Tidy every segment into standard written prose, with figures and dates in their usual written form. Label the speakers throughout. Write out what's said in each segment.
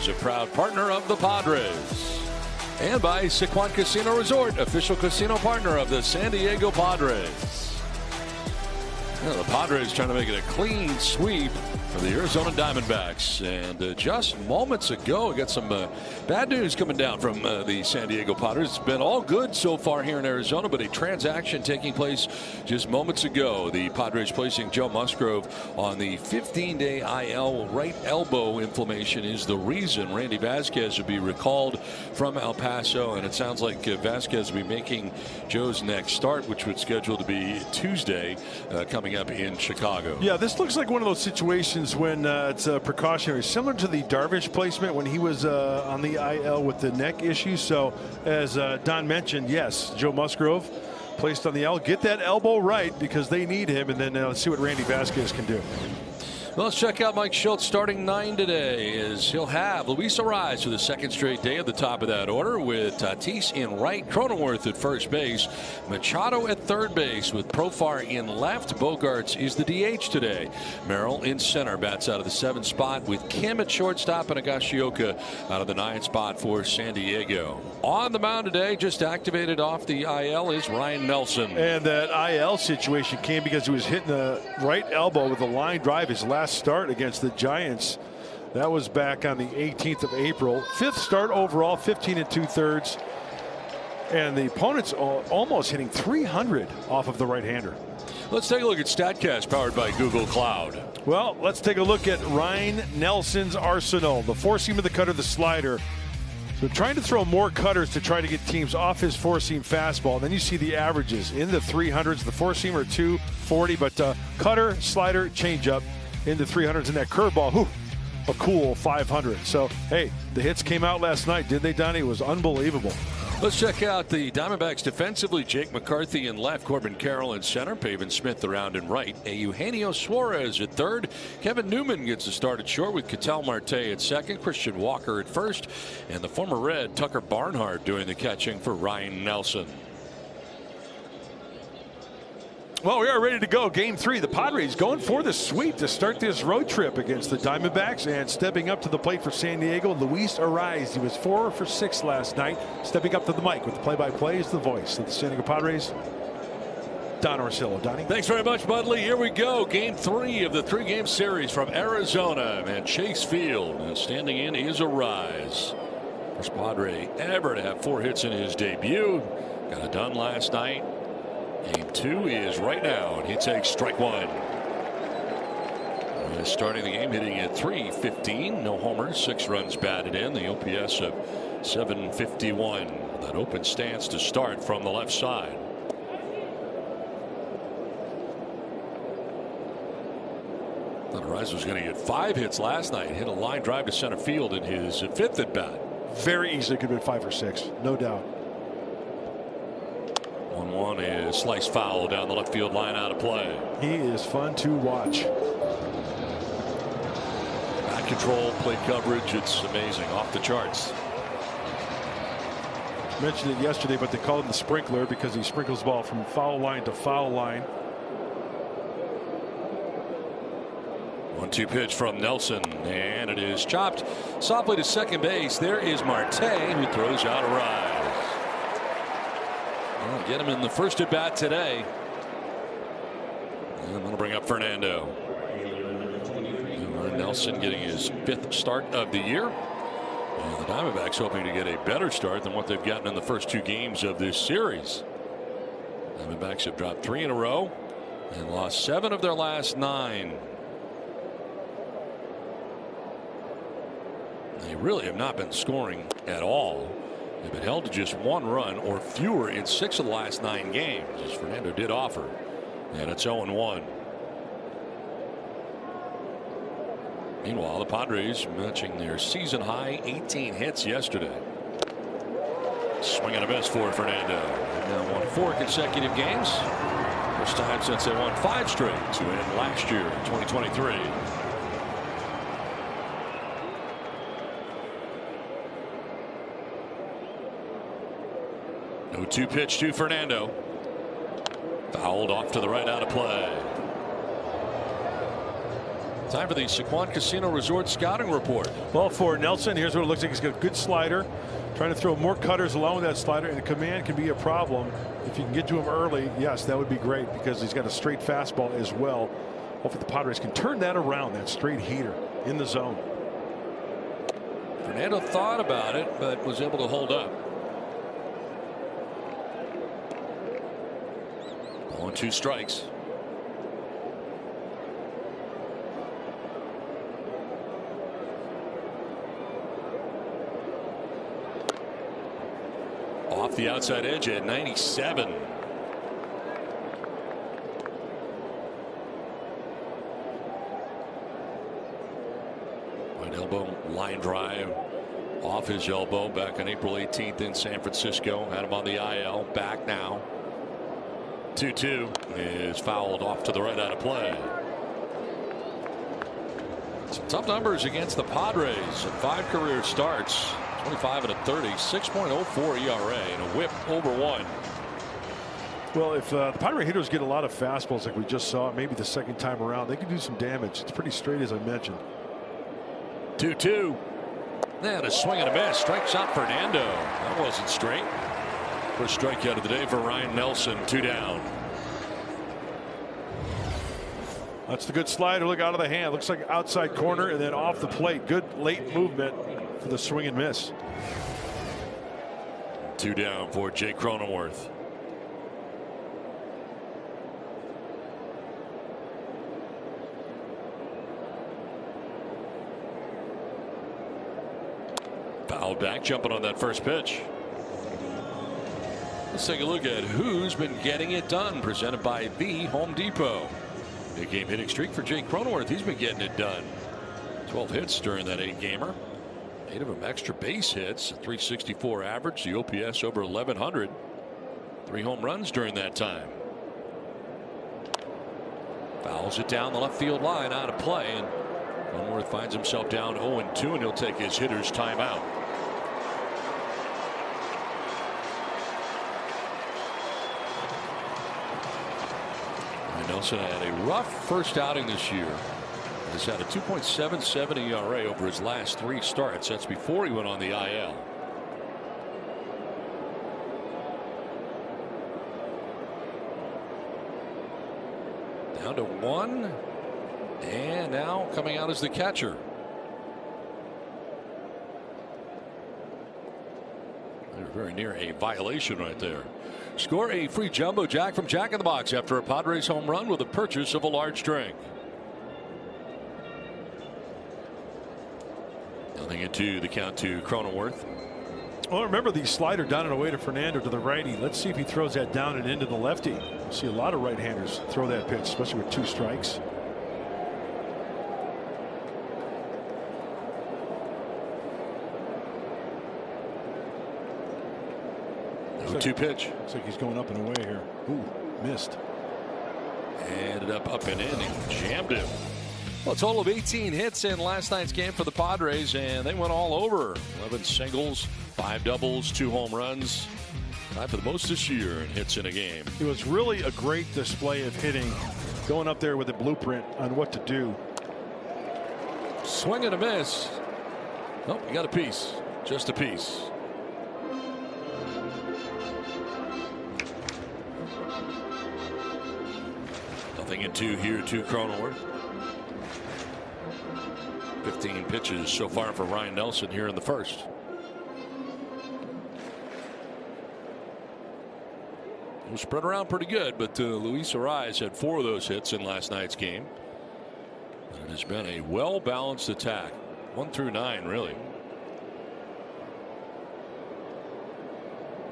Speaker 1: Outfitters, a proud partner of the Padres. And by Sequan Casino Resort, official casino partner of the San Diego Padres. The Padres trying to make it a clean sweep for the Arizona Diamondbacks. And just moments ago, got some bad news coming down from the San Diego Padres. It's been all good so far here in Arizona, but a transaction taking place just moments ago. The Padres placing Joe Musgrove on the 15-day IL. Right elbow inflammation is the reason. Randy Vasquez would be recalled from El Paso, and it sounds like Vasquez will be making Joe's next start, which would schedule to be Tuesday coming up in Chicago.
Speaker 2: Yeah, this looks like one of those situations when it's precautionary, similar to the Darvish placement when he was on the IL with the neck issue. So as Don mentioned, yes, Joe Musgrove placed on the IL. Get that elbow right because they need him, and then let's see what Randy Vasquez can do.
Speaker 1: Well, let's check out Mike Schultz starting 9 today, as he'll have Luis Arraez for the second straight day at the top of that order, with Tatis in right, Cronenworth at first base, Machado at third base, with Profar in left. Bogarts is the DH today. Merrill in center, bats out of the 7th spot, with Kim at shortstop and Higashioka out of the 9th spot for San Diego. On the mound today, just activated off the IL, is Ryan Nelson.
Speaker 2: And that IL situation came because he was hitting the right elbow with a line drive his last start against the Giants. That was back on the 18th of April. 5th start overall, 15 2/3. And the opponent's almost hitting 300 off of the right-hander.
Speaker 1: Let's take a look at StatCast, powered by Google Cloud.
Speaker 2: Well, let's take a look at Ryan Nelson's arsenal. The four-seamer, the cutter, the slider. So trying to throw more cutters to try to get teams off his four-seam fastball. And then you see the averages in the 300s. The four-seamer 240, but cutter, slider, changeup in the 300s, and that curveball, whew, a cool 500. So, hey, the hits came out last night, did they, Donnie? It was unbelievable.
Speaker 1: Let's check out the Diamondbacks defensively. Jake McCarthy in left, Corbin Carroll in center, Pavin Smith around in right, Eugenio Suarez at third. Kevin Newman gets a start at short with Ketel Marte at second, Christian Walker at first, and the former Red Tucker Barnhart doing the catching for Ryan Nelson.
Speaker 2: Well, we are ready to go. Game 3. The Padres going for the sweep to start this road trip against the Diamondbacks. And stepping up to the plate for San Diego, Luis Arraez. He was 4 for 6 last night. Stepping up to the mic with the play-by-play is the voice of the San Diego Padres, Don Orsillo. Donnie.
Speaker 1: Thanks very much, Budley. Here we go. Game 3 of the 3-game series from Arizona and Chase Field. And standing in is Arraez. First Padre ever to have 4 hits in his debut. Got it done last night. Game 2 is right now, and he takes strike 1. Starting the game, hitting at .315, no homers, 6 runs batted in, the OPS of .751. That open stance to start from the left side. Thought Arraez was going to get 5 hits last night. Hit a line drive to center field in his 5th at bat.
Speaker 2: Very easily could have been 5 or 6, no doubt.
Speaker 1: 1-1 is sliced foul down the left field line, out of play.
Speaker 2: He is fun to watch.
Speaker 1: Bat control, plate coverage, it's amazing, off the charts.
Speaker 2: Mentioned it yesterday, but they called him the sprinkler because he sprinkles the ball from foul line to foul line.
Speaker 1: 1-2 pitch from Nelson, and it is chopped softly to second base. There is Marte, who throws out Arraez. Well, get him in the first at bat today. And that'll bring up Fernando. Nelson getting his 5th start of the year. And the Diamondbacks hoping to get a better start than what they've gotten in the first 2 games of this series. Diamondbacks have dropped 3 in a row and lost 7 of their last 9. They really have not been scoring at all. They've been held to just 1 run or fewer in 6 of the last 9 games, as Fernando did offer. And it's 0-1. Meanwhile, the Padres matching their season high 18 hits yesterday. Swing and a miss for Fernando. Now won 4 consecutive games. First time since they won 5 straight to end last year, 2023. 0-2 pitch to Fernando. Fouled off to the right, out of play. Time for the Sequan Casino Resort scouting report.
Speaker 2: Well, for Nelson, here's what it looks like. He's got a good slider. Trying to throw more cutters along with that slider, and the command can be a problem. If you can get to him early, yes, that would be great because he's got a straight fastball as well. Hopefully the Padres can turn that around, that straight heater in the zone.
Speaker 1: Fernando thought about it, but was able to hold up. 1-2 strikes. Off the outside edge at 97. Right elbow line drive off his elbow back on April 18th in San Francisco. Had him on the IL. Back now. 2-2 is fouled off to the right out of play. Some tough numbers against the Padres. 5 career starts. 25 and a 30, 6.04 ERA, and a whip over 1.
Speaker 2: Well, if the Padre hitters get a lot of fastballs like we just saw, maybe the second time around, they could do some damage. It's pretty straight, as I mentioned.
Speaker 1: 2-2. And a swing and a miss. Strikes out Fernando. That wasn't straight. First strikeout of the day for Ryan Nelson. 2 down.
Speaker 2: That's the good slider. Look out of the hand. Looks like outside corner and then off the plate. Good late movement for the swing and miss.
Speaker 1: 2 down for Jake Cronenworth. Foul back, jumping on that first pitch. Let's take a look at who's been getting it done. Presented by the Home Depot. Big game hitting streak for Jake Cronenworth. He's been getting it done. 12 hits during that 8-gamer. 8 of them extra base hits. 364 average. The OPS over 1100. 3 home runs during that time. Fouls it down the left field line, out of play, and Cronenworth finds himself down 0-2, and he'll take his hitter's timeout. Nelson had a rough first outing this year. He's had a 2.77 ERA over his last 3 starts. That's before he went on the IL. Down to 1. And now coming out as the catcher. They're very near a violation right there. Score a free jumbo jack from Jack in the Box after a Padres home run with a purchase of a large drink. 0-2 the count to Cronenworth.
Speaker 2: Well, remember the slider down and away to Fernando to the righty. Let's see if he throws that down and into the lefty. We'll see a lot of right-handers throw that pitch, especially with 2 strikes.
Speaker 1: No 2 pitch.
Speaker 2: Looks like he's going up and away here. Ooh, missed.
Speaker 1: Ended up and in and jammed him. Well, a total of 18 hits in last night's game for the Padres, and they went all over. 11 singles, 5 doubles, 2 home runs. Tied for the most this year in hits in a game.
Speaker 2: It was really a great display of hitting, going up there with a blueprint on what to do.
Speaker 1: Swing and a miss. Nope, you got a piece. Just a piece. Nothing in 2 here to Cronenworth. 15 pitches so far for Ryan Nelson here in the first. It was spread around pretty good, but Luis Ariz had 4 of those hits in last night's game. And it has been a well-balanced attack. 1 through 9, really.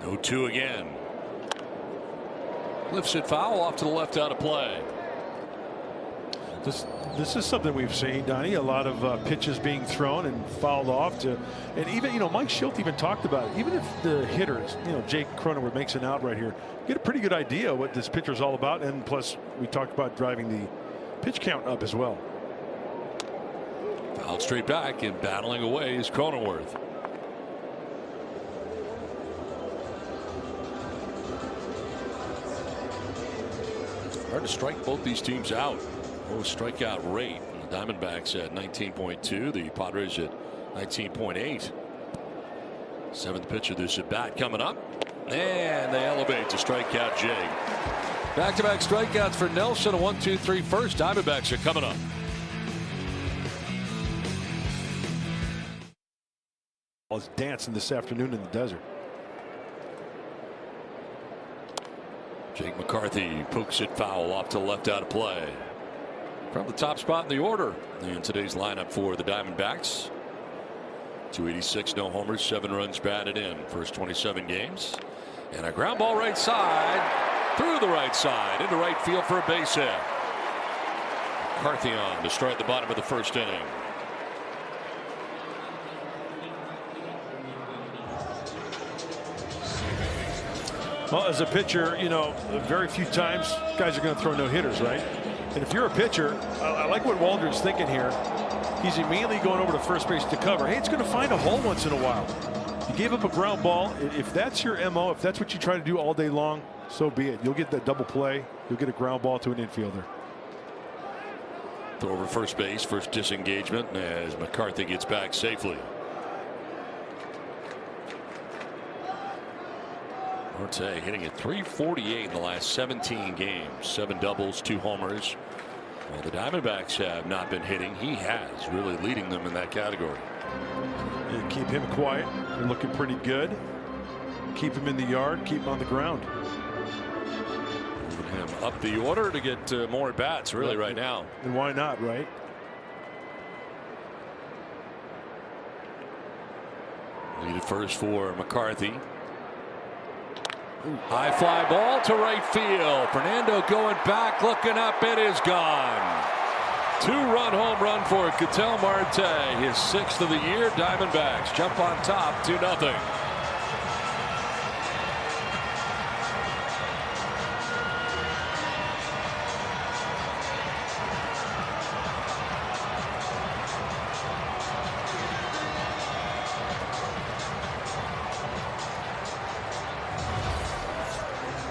Speaker 1: 0-2 again. Lifts it foul off to the left out of play.
Speaker 2: This is something we've seen, Donnie. A lot of pitches being thrown and fouled off to, and even Mike Schilt even talked about it. Even if the hitter, Jake Cronenworth makes an out right here, get a pretty good idea what this pitcher is all about. And plus, we talked about driving the pitch count up as well.
Speaker 1: Fouled straight back and battling away is Cronenworth. Hard to strike both these teams out. Low strikeout rate. Diamondbacks at 19.2. The Padres at 19.8. Seventh pitch of this at bat coming up. And they elevate to strikeout Jay. Back-to-back strikeouts for Nelson. A 1-2-3 first. Diamondbacks are coming up.
Speaker 2: It's dancing this afternoon in the desert.
Speaker 1: Jake McCarthy pokes it foul off to the left out of play. From the top spot in the order in today's lineup for the Diamondbacks. 286, no homers, 7 runs batted in. First 27 games. And a ground ball right side, through the right side, into right field for a base hit. McCarthy on to start the bottom of the first inning.
Speaker 2: Well, as a pitcher, you know, very few times guys are going to throw no hitters, right? And if you're a pitcher, I like what Waldron's thinking here. He's immediately going over to first base to cover. Hey, it's going to find a hole once in a while. You gave up a ground ball. If that's your MO, if that's what you try to do all day long, so be it. You'll get that double play. You'll get a ground ball to an infielder.
Speaker 1: Throw over first base, first disengagement as McCarthy gets back safely. Marte hitting at .348 in the last 17 games. 7 doubles, 2 homers. Well, the Diamondbacks have not been hitting. He has, really leading them in that category.
Speaker 2: You keep him quiet. They're looking pretty good. Keep him in the yard. Keep him on the ground.
Speaker 1: Moving him up the order to get more at bats, really, right now.
Speaker 2: And why not, right?
Speaker 1: Lead at first for McCarthy. High fly ball to right field. Fernando going back, looking up. It is gone. 2-run home run for Ketel Marte. His 6th of the year. Diamondbacks jump on top 2-0.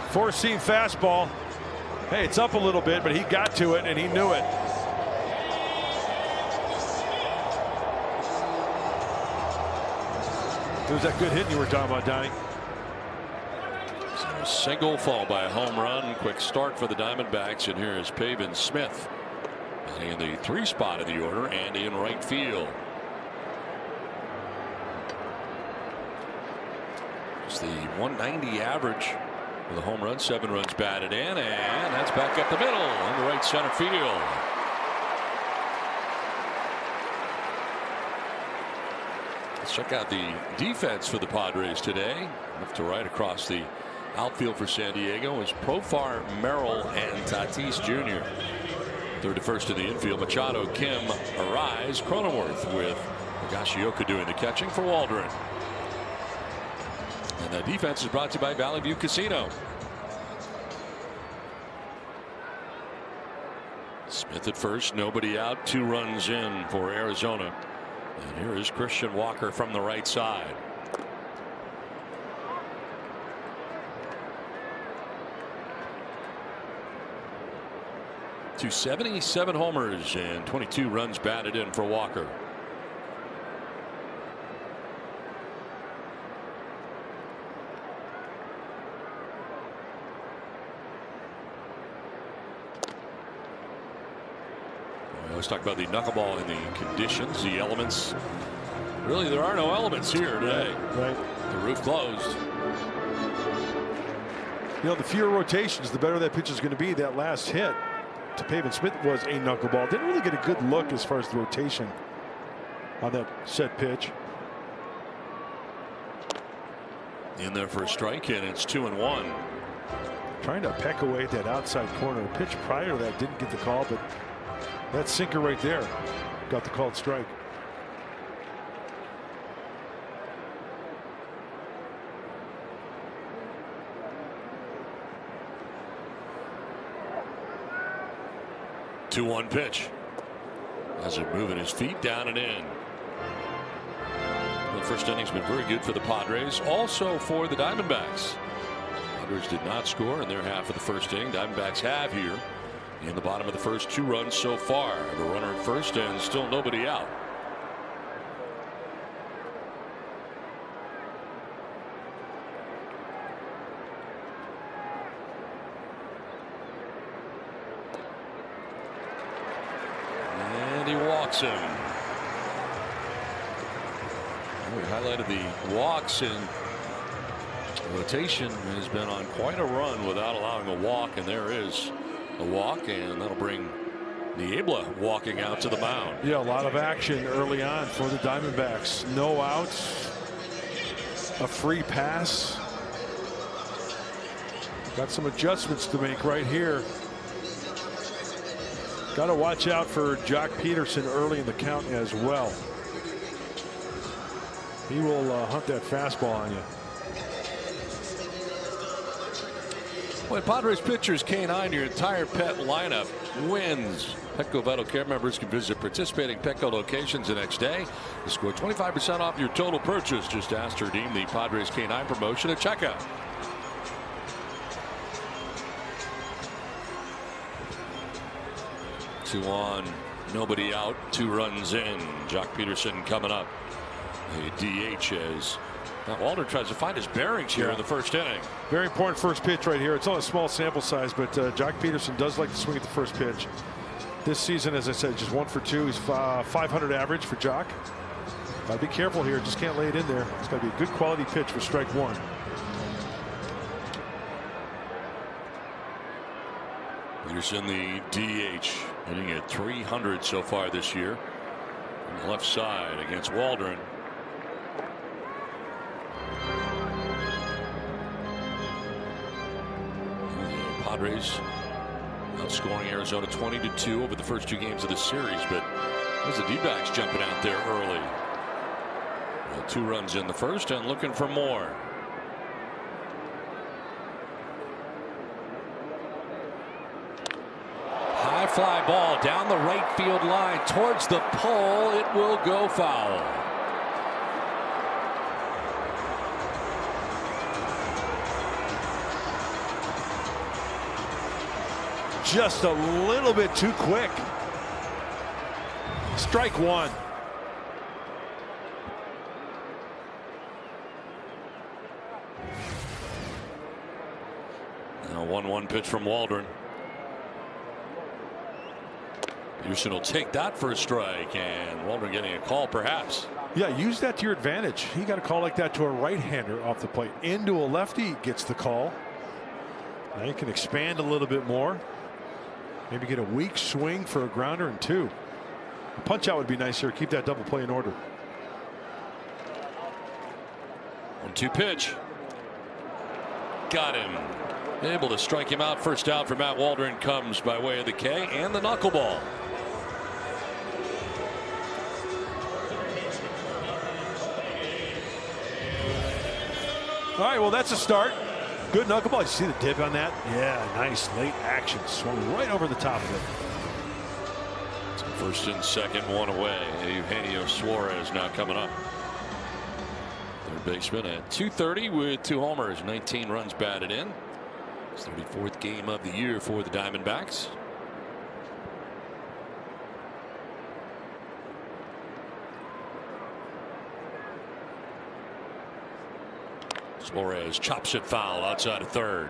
Speaker 2: Four-seam fastball. Hey, it's up a little bit, but he got to it and he knew it. It was that good hit you were talking about, Donnie.
Speaker 1: So single followed by a home run. Quick start for the Diamondbacks, and here is Pavin Smith in the 3 spot of the order and in right field. It's the 190 average. With a home run, 7 runs batted in, and that's back up the middle into right center field. Let's check out the defense for the Padres today. Left to right across the outfield for San Diego is Profar, Merrill, and Tatis Jr. Third to first in the infield, Machado, Kim, Arise, Cronenworth, with Higashioka doing the catching for Waldron. And the defense is brought to you by Valley View Casino. Smith at first, nobody out, 2 runs in for Arizona. And here is Christian Walker from the right side. To 77 homers and 22 runs batted in for Walker. Let's talk about the knuckleball and the conditions, the elements. Really, there are no elements here today.
Speaker 2: Right.
Speaker 1: The roof closed.
Speaker 2: You know, the fewer rotations, the better that pitch is going to be. That last hit to Pavin Smith was a knuckleball. Didn't really get a good look as far as the rotation on that set pitch.
Speaker 1: In there for a strike, and it's 2-1.
Speaker 2: Trying to peck away at that outside corner. A pitch prior to that didn't get the call, but that sinker right there got the called strike.
Speaker 1: The 2-1 pitch. As it moving his feet down and in. The first inning's been very good for the Padres. Also for the Diamondbacks. Padres did not score in their half of the first inning. Diamondbacks have here. In the bottom of the first, 2 runs so far. The runner at first and still nobody out. And he walks him. We highlighted the walks, and rotation has been on quite a run without allowing a walk, and there is a walk, and that'll bring Niebla walking out to the mound.
Speaker 2: Yeah, a lot of action early on for the Diamondbacks. No outs, a free pass. Got some adjustments to make right here. Got to watch out for Jock Peterson early in the count as well. He will hunt that fastball on you.
Speaker 1: When Padres pitchers canine, your entire pet lineup wins. Petco Vital Care members can visit participating Petco locations the next day to score 25% off your total purchase. Just ask to redeem the Padres canine promotion at checkout. Two on, nobody out, 2 runs in. Jock Peterson coming up. A DH as Matt Waldron tries to find his bearings here in the first inning.
Speaker 2: Very important first pitch right here. It's on a small sample size, but Jock Peterson does like to swing at the first pitch. This season, as I said, just 1 for 2. He's 500 average for Jock. Gotta be careful here. Just can't lay it in there. It's got to be a good quality pitch for strike 1.
Speaker 1: Peterson, the DH, hitting at 300 so far this year. On the left side against Waldron. Padres outscoring Arizona 20-2 over the first 2 games of the series, but there's the D-backs jumping out there early. Well, 2 runs in the first and looking for more. High fly ball down the right field line towards the pole. It will go foul.
Speaker 2: Just a little bit too quick. Strike 1.
Speaker 1: Now 1-1 pitch from Waldron. Peterson will take that for a strike, and Waldron getting a call perhaps.
Speaker 2: Yeah, use that to your advantage. He got a call like that to a right-hander off the plate. Into a lefty, gets the call. Now you can expand a little bit more. Maybe get a weak swing for a grounder and 2. A punch out would be nice here. Keep that double play in order.
Speaker 1: 1-2 pitch. Got him. Able to strike him out. First out for Matt Waldron comes by way of the K and the knuckleball.
Speaker 2: All right, well, that's a start. Good knuckleball. You see the dip on that? Yeah, nice late action. Swung right over the top of it.
Speaker 1: So first and second, 1 away. Eugenio Suarez now coming up. Third baseman at 230 with 2 homers, 19 runs batted in. 34th game of the year for the Diamondbacks. Suarez chops it foul outside of third.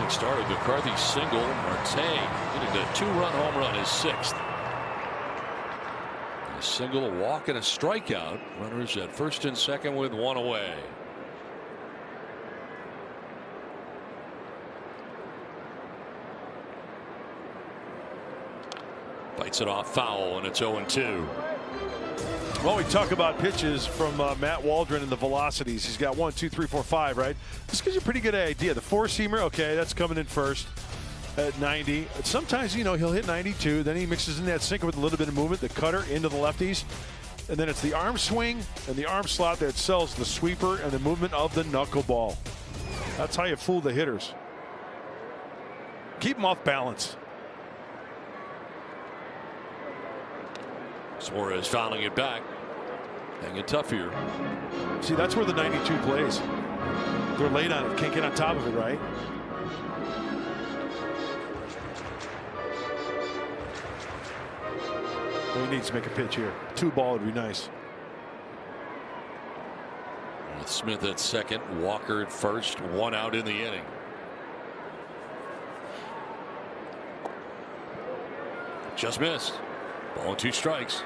Speaker 1: It started McCarthy single. Marte hitting the 2-run home run, his 6th. A single, a walk, and a strikeout. Runners at first and second with 1 away. Bites it off foul, and it's 0-2.
Speaker 2: Well, we talk about pitches from Matt Waldron and the velocities. He's got 1, 2, 3, 4, 5, right? This gives you a pretty good idea. The 4-seamer, okay, that's coming in first at 90. But sometimes, you know, he'll hit 92. Then he mixes in that sinker with a little bit of movement, the cutter into the lefties. And then it's the arm swing and the arm slot that sells the sweeper and the movement of the knuckleball. That's how you fool the hitters. Keep them off balance.
Speaker 1: Suarez fouling it back. Hanging tough here.
Speaker 2: See, that's where the 92 plays. They're late on it. Can't get on top of it, right? He needs to make a pitch here. 2-ball would be nice.
Speaker 1: With Smith at second, Walker at first, 1 out in the inning. Just missed. Ball and 2 strikes.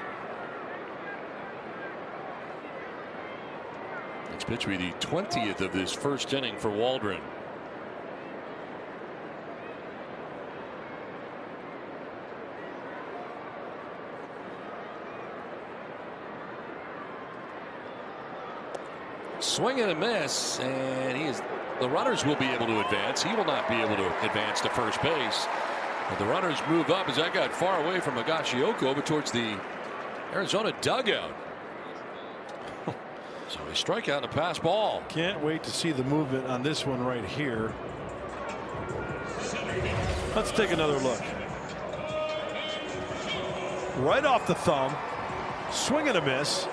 Speaker 1: Next pitch will be the 20th of this first inning for Waldron. Swing and a miss, and the runners will be able to advance. He will not be able to advance to first base. But the runners move up as that got far away from Higashioka over towards the Arizona dugout. So a strikeout and a pass ball.
Speaker 2: Can't wait to see the movement on this one right here. Let's take another look. Right off the thumb. Swing and a miss.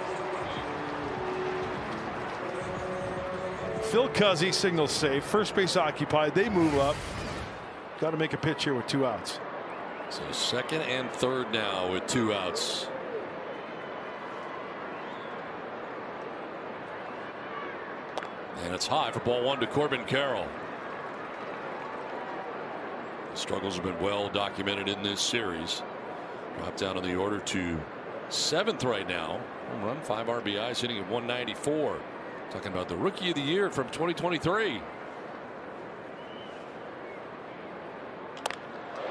Speaker 2: Phil Cuzzy signals safe. First base occupied. They move up. Got to make a pitch here with 2 outs.
Speaker 1: So second and third now with 2 outs. And it's high for ball 1 to Corbin Carroll. The struggles have been well documented in this series. Dropped down in the order to 7th right now. Home run, 5 RBIs, hitting at 194. Talking about the rookie of the year from 2023.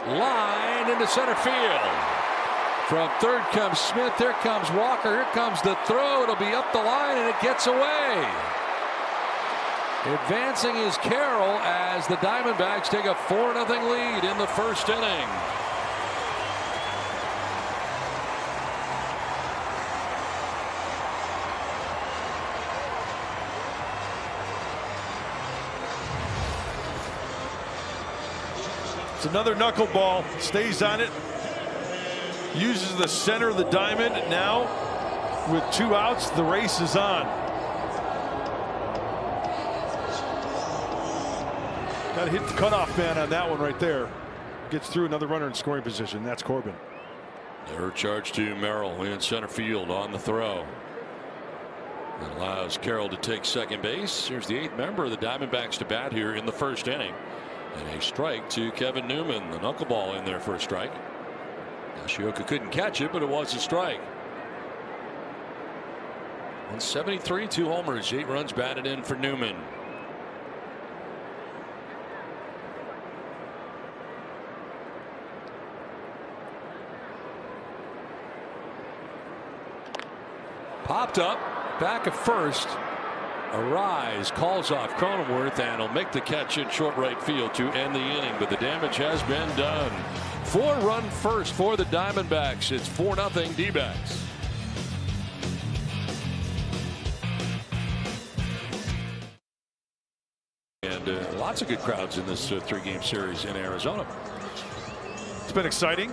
Speaker 1: Line into center field. From third comes Smith. Here comes Walker. Here comes the throw. It'll be up the line and it gets away. Advancing is Carroll as the Diamondbacks take a 4-0 lead in the first inning.
Speaker 2: It's another knuckleball. Stays on it. Uses the center of the diamond. Now, with 2 outs, the race is on. Got to hit the cutoff man on that one right there. Gets through, another runner in scoring position. That's Corbin.
Speaker 1: Their charge to Merrill in center field on the throw. That allows Carroll to take second base. Here's the 8th member of the Diamondbacks to bat here in the first inning. And a strike to Kevin Newman. The knuckleball in there for a strike. Higashioka couldn't catch it, but it was a strike. 173, 2 homers, 8 runs batted in for Newman. Popped up, back at first. Arise calls off Cronenworth and will make the catch in short right field to end the inning, but the damage has been done. 4-run first for the Diamondbacks. It's 4-0 D-backs. And lots of good crowds in this 3-game series in Arizona.
Speaker 2: It's been exciting.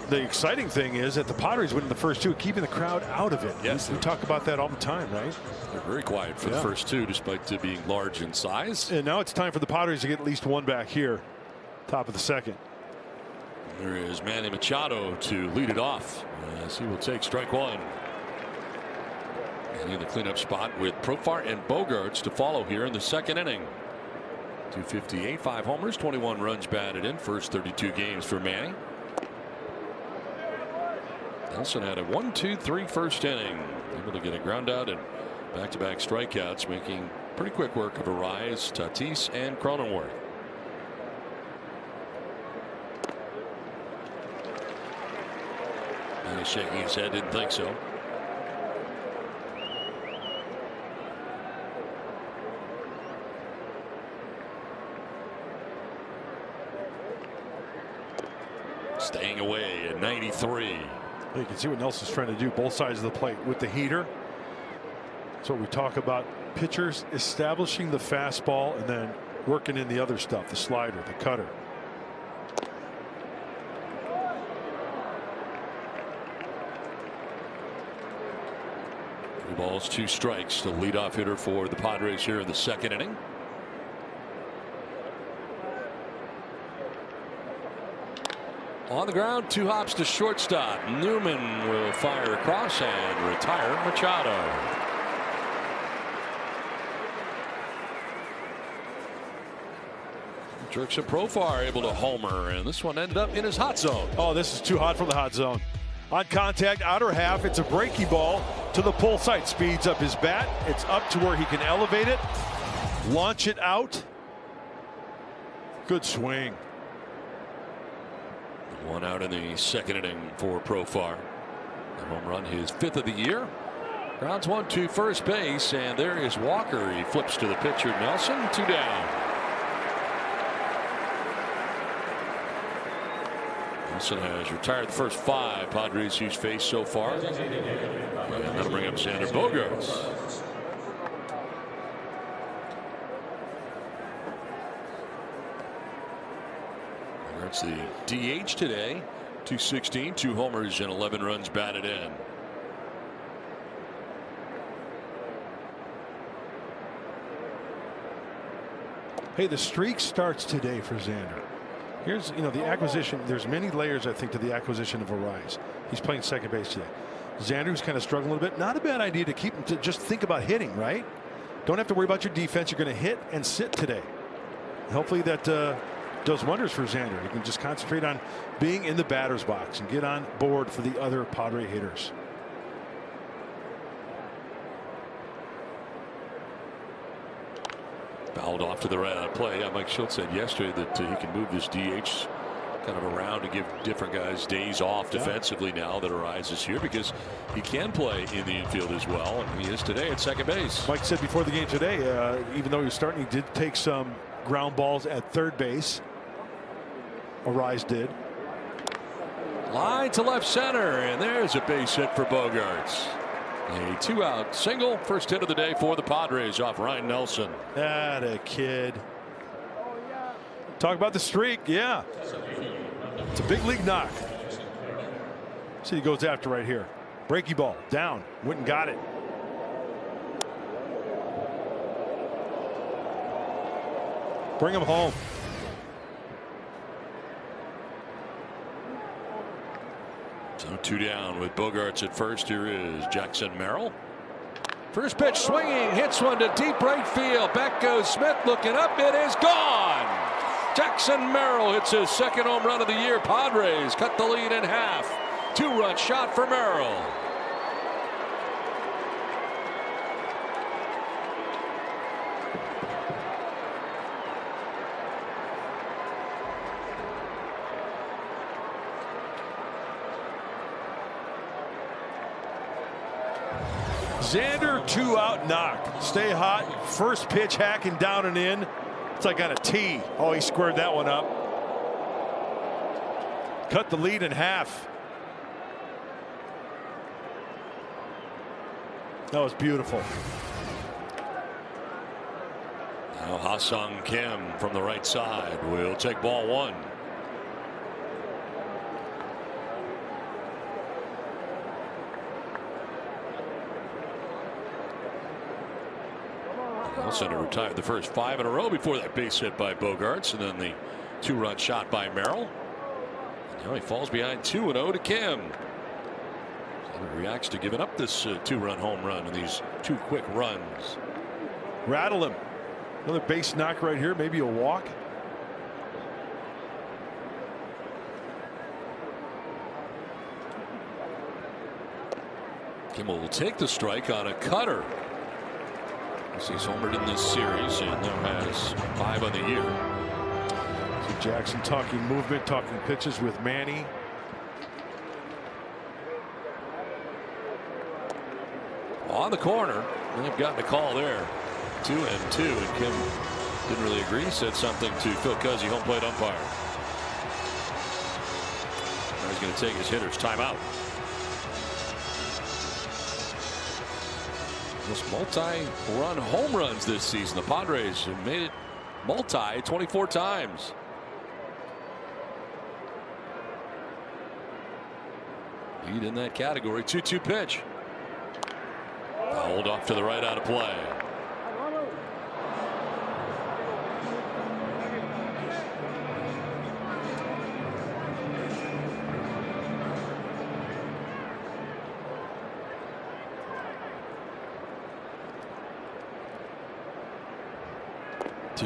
Speaker 2: The exciting thing is that the Padres winning the first 2, keeping the crowd out of it.
Speaker 1: Yes,
Speaker 2: we talk about that all the time, right?
Speaker 1: They're very quiet for the first 2, despite being large in size.
Speaker 2: And now it's time for the Padres to get at least 1 back here, top of the second.
Speaker 1: There is Manny Machado to lead it off as he will take strike 1. And in the cleanup spot with Profar and Bogarts to follow here in the second inning. 258, 5 homers, 21 runs batted in first 32 games for Manny. Nelson had a 1-2-3 first inning, able to get a ground out and back-to-back strikeouts, making pretty quick work of Arise, Tatis, and Cronenworth. And he's shaking his head, didn't think so. Staying away at 93.
Speaker 2: You can see what Nelson's trying to do, both sides of the plate with the heater. That's what we talk about. Pitchers establishing the fastball and then working in the other stuff, the slider, the cutter.
Speaker 1: balls, 2 strikes. The leadoff hitter for the Padres here in the second inning. On the ground, 2 hops to shortstop. Newman will fire across and retire Machado. Jerks and Profar able to homer, and this one ended up in his hot zone.
Speaker 2: Oh, this is too hot for the hot zone. On contact, outer half, it's a breaky ball to the pull side. Speeds up his bat. It's up to where he can elevate it, launch it out. Good swing.
Speaker 1: 1 out in the second inning for Profar. The home run, his 5th of the year. Grounds 1 to first base, and there is Walker. He flips to the pitcher, Nelson. 2 down. Nelson has retired the first 5 Padres he's faced so far. And that'll bring up Xander Bogaerts. That's the DH today. 216, 2 homers, and 11 runs batted in.
Speaker 2: Hey, the streak starts today for Xander. Here's, the acquisition. There's many layers, I think, to the acquisition of Arise. He's playing second base today. Xander's kind of struggling a little bit. Not a bad idea to keep him to just think about hitting, right? Don't have to worry about your defense. You're going to hit and sit today. Hopefully that does wonders for Xander. He can just concentrate on being in the batter's box and get on board for the other Padre hitters.
Speaker 1: Fouled off to the right play. Mike Schultz said yesterday that he can move this DH kind of around to give different guys days off defensively now that arises here, because he can play in the infield as well, and he is today at second base.
Speaker 2: Mike said before the game today, even though he was starting, he did take some ground balls at third base. Arise did.
Speaker 1: Line to left center, and there's a base hit for Bogaerts. A 2-out single, first hit of the day for the Padres off Ryan Nelson.
Speaker 2: Atta kid. Talk about the streak. Yeah, it's a big league knock. See, he goes after right here. Breaky ball down, went and got it. Bring him home.
Speaker 1: So 2 down with Bogaerts at first. Here is Jackson Merrill. First pitch swinging, hits one to deep right field. Back goes Smith, looking up, it is gone. Jackson Merrill hits his second home run of the year. Padres cut the lead in half. 2-run shot for Merrill.
Speaker 2: Xander 2-out knock. Stay hot. First pitch hacking down and in. It's like on a tee. Oh, he squared that one up. Cut the lead in half. That was beautiful.
Speaker 1: Now Ha-Sung Kim from the right side will take ball 1. Nelson retired the first 5 in a row before that base hit by Bogaerts, and then the 2-run shot by Merrill. Now he falls behind 2-0 to Kim. He reacts to giving up this 2-run home run and these 2 quick runs.
Speaker 2: Rattle him. Another base knock right here, maybe a walk.
Speaker 1: Kim will take the strike on a cutter. He's homered in this series and now has 5 on the year.
Speaker 2: So Jackson talking movement, talking pitches with Manny.
Speaker 1: On the corner, they've gotten a call there. 2-2, and Kim didn't really agree. Said something to Phil Cuzzy, home plate umpire. Now he's going to take his hitter's timeout. Most multi-run home runs this season. The Padres have made it multi 24 times. Lead in that category. 2-2 pitch. Hold off to the right out of play.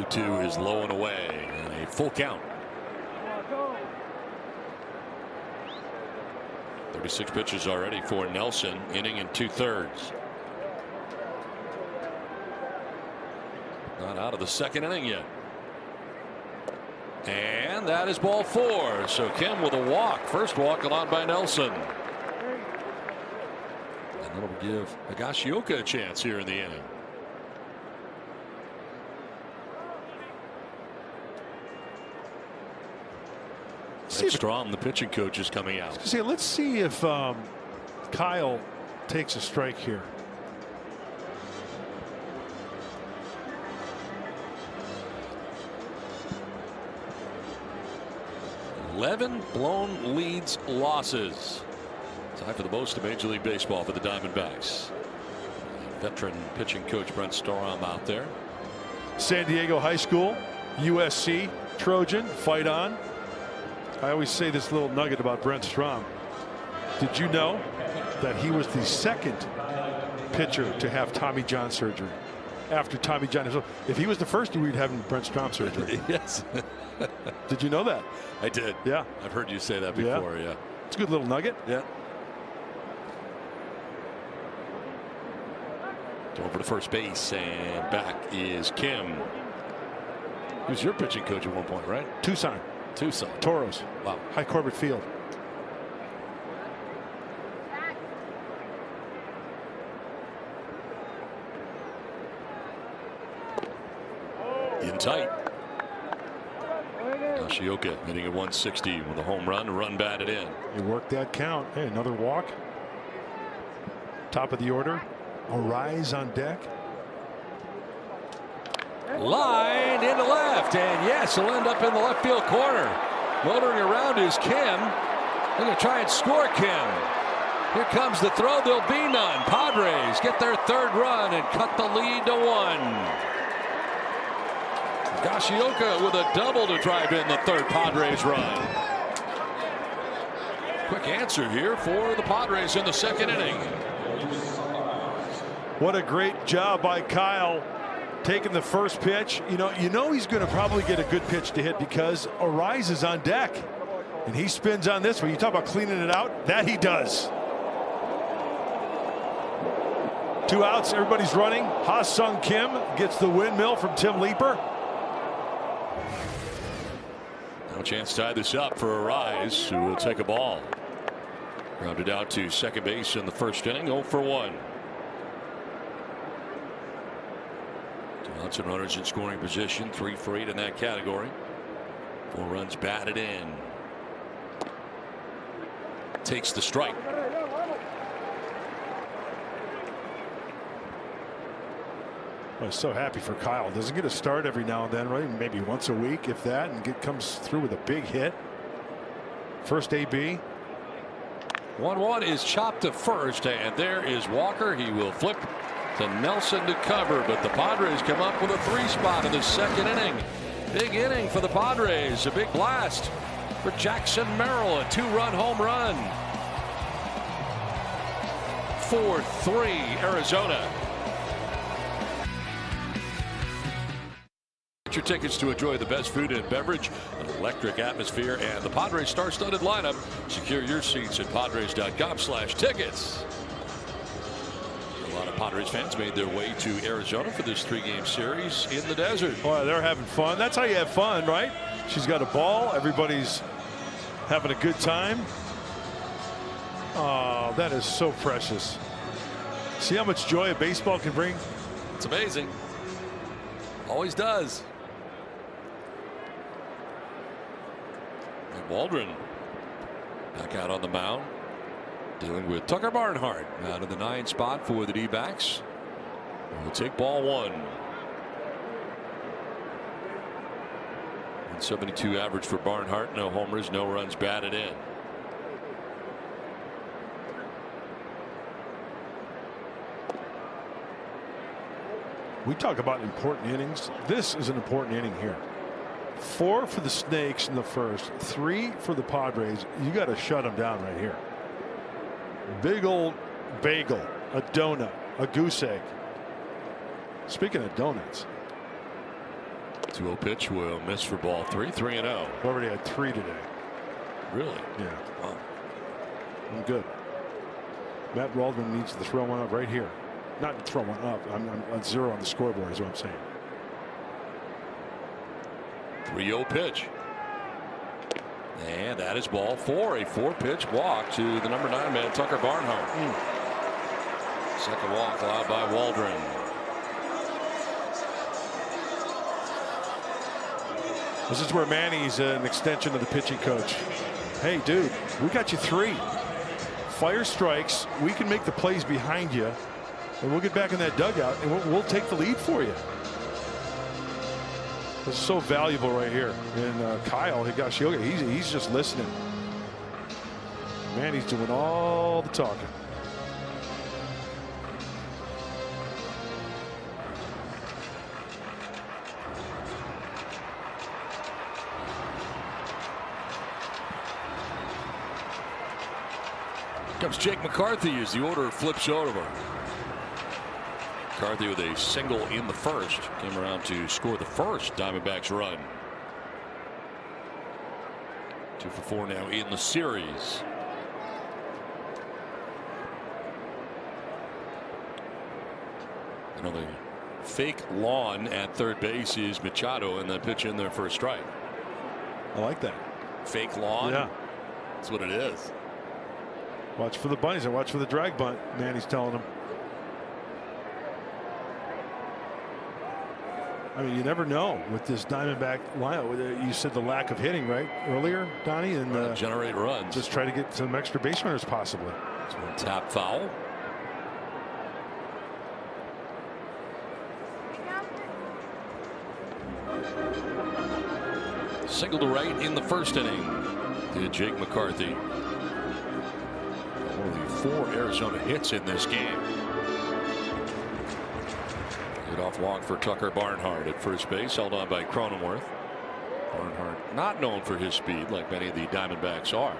Speaker 1: Two is low and away, and a full count. 36 pitches already for Nelson, inning and 2/3. Not out of the second inning yet. And that is ball 4. So Kim with a walk. First walk allowed by Nelson. And that'll give Higashioka a chance here in the inning. Strom, the pitching coach, is coming out.
Speaker 2: Let's see if Kyle takes a strike here.
Speaker 1: Eleven blown leads, losses. Time for the most in Major League Baseball for the Diamondbacks. Veteran pitching coach Brent Strom out there.
Speaker 2: San Diego High School, USC Trojan, fight on. I always say this little nugget about Brent Strom. Did you know that he was the second pitcher to have Tommy John surgery? After Tommy John, if he was the first, we'd have Brent Strom surgery.
Speaker 1: Yes.
Speaker 2: Did you know that?
Speaker 1: I did.
Speaker 2: Yeah.
Speaker 1: I've heard you say that before. Yeah.
Speaker 2: It's a good little nugget.
Speaker 1: Yeah. Over to first base, and back is Kim. He was your pitching coach at one point, right?
Speaker 2: Tucson. Toros.
Speaker 1: Wow.
Speaker 2: High Corbett Field.
Speaker 1: In tight. Higashioka hitting at 160 with a home run batted in.
Speaker 2: He worked that count. Hey, another walk. Top of the order. Arise on deck.
Speaker 1: Line into left, and yes, he'll end up in the left field corner. Motoring around is Kim. They're going to try and score Kim. Here comes the throw. There'll be none. Padres get their third run and cut the lead to 1. Higashioka with a double to drive in the third Padres run. Quick answer here for the Padres in the second inning.
Speaker 2: What a great job by Kyle. Taking the first pitch. You know he's going to probably get a good pitch to hit because Arise is on deck. And he spins on this one. You talk about cleaning it out. That he does. 2 outs. Everybody's running. Ha-Sung Kim gets the windmill from Tim Leeper.
Speaker 1: Now a chance to tie this up for Arise, who will take a ball. Grounded out to second base in the first inning. 0 for 1. Lots of runners in scoring position, 3 for 8 in that category. 4 runs batted in. Takes the strike.
Speaker 2: I was so happy for Kyle. Doesn't get a start every now and then, right? Maybe once a week, if that, and comes through with a big hit. First AB.
Speaker 1: 1-1 is chopped to first, and there is Walker. He will flip to Nelson to cover, but the Padres come up with a 3 spot in the second inning. Big inning for the Padres. A big blast for Jackson Merrill, a 2-run home run. 4-3 Arizona. Get your tickets to enjoy the best food and beverage, an electric atmosphere, and the Padres star-studded lineup. Secure your seats at Padres.com/tickets. A lot of Padres fans made their way to Arizona for this 3-game series in the desert.
Speaker 2: Boy, they're having fun. That's how you have fun, right? She's got a ball. Everybody's having a good time. Oh, that is so precious. See how much joy a baseball can bring?
Speaker 1: It's amazing. Always does. And Waldron back out on the mound, dealing with Tucker Barnhart out of the 9 spot for the D-backs. We'll take ball 1. 172 average for Barnhart. No homers, no runs batted in.
Speaker 2: We talk about important innings. This is an important inning here. 4 for the Snakes in the first, 3 for the Padres. You got to shut them down right here. Big old bagel, a donut, a goose egg. Speaking of donuts.
Speaker 1: 2-0 pitch will miss for ball 3. 3-0.
Speaker 2: Already had 3 today.
Speaker 1: Really?
Speaker 2: Yeah.
Speaker 1: Wow.
Speaker 2: I'm good. Matt Waldron needs to throw one up right here. Not throw one up. I'm on 0 on the scoreboard is what I'm saying.
Speaker 1: 3-0 pitch. And that is ball 4. A 4-pitch walk to the number 9 man, Tucker Barnhart. Second walk allowed by Waldron.
Speaker 2: This is where Manny's an extension of the pitching coach. Hey, dude, we got you 3. Fire strikes. We can make the plays behind you, and we'll get back in that dugout, and we'll take the lead for you. This is so valuable right here. And Kyle Higashioka, he's just listening. Man, he's doing all the talking.
Speaker 1: Comes Jake McCarthy as the order flips over. McCarthy with a single in the first. Came around to score the first Diamondbacks run. 2 for 4 now in the series. You know, the fake lawn at third base is Machado, and the pitch in there for a strike.
Speaker 2: I like that.
Speaker 1: Fake lawn?
Speaker 2: Yeah.
Speaker 1: That's what it is.
Speaker 2: Watch for the bunnies and watch for the drag bunt. Manny's telling him. I mean, you never know with this Diamondback lineup. You said the lack of hitting, right, earlier, Donnie, and
Speaker 1: generate runs.
Speaker 2: Just try to get some extra base runners, possibly.
Speaker 1: It's one tap foul. Single to right in the first inning to Jake McCarthy. One of the 4 Arizona hits in this game. Leadoff walk for Tucker Barnhart at first base, held on by Cronenworth. Barnhart not known for his speed like many of the Diamondbacks are.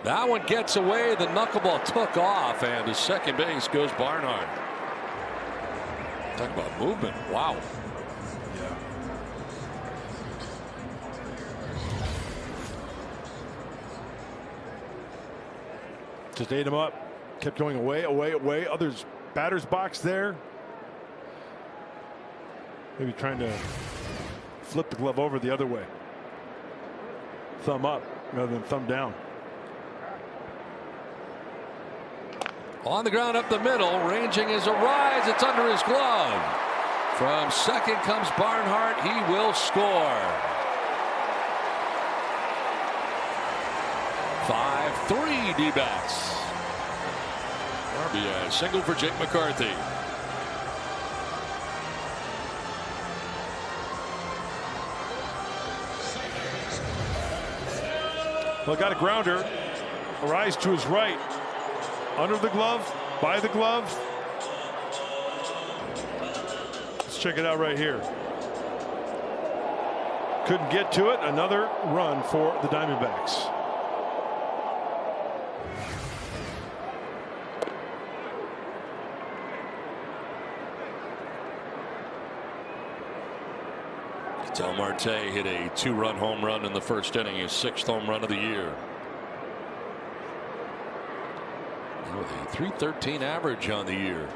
Speaker 1: That one gets away. The knuckleball took off, and to second base goes Barnhart. Talk about movement. Wow.
Speaker 2: Yeah. Just ate him up. Kept going away, away, away. Others, batter's box there. Maybe trying to flip the glove over the other way. Thumb up rather than thumb down.
Speaker 1: On the ground up the middle, ranging is a rise. It's under his glove. From second comes Barnhart. He will score. 5-3 D-backs. RBI single for Jake McCarthy.
Speaker 2: Well, got a grounder. A rise to his right. Under the glove, by the glove. Let's check it out right here. Couldn't get to it. Another run for the Diamondbacks.
Speaker 1: Del Marte hit a 2-run home run in the first inning, his 6th home run of the year. With a .313 average on the year.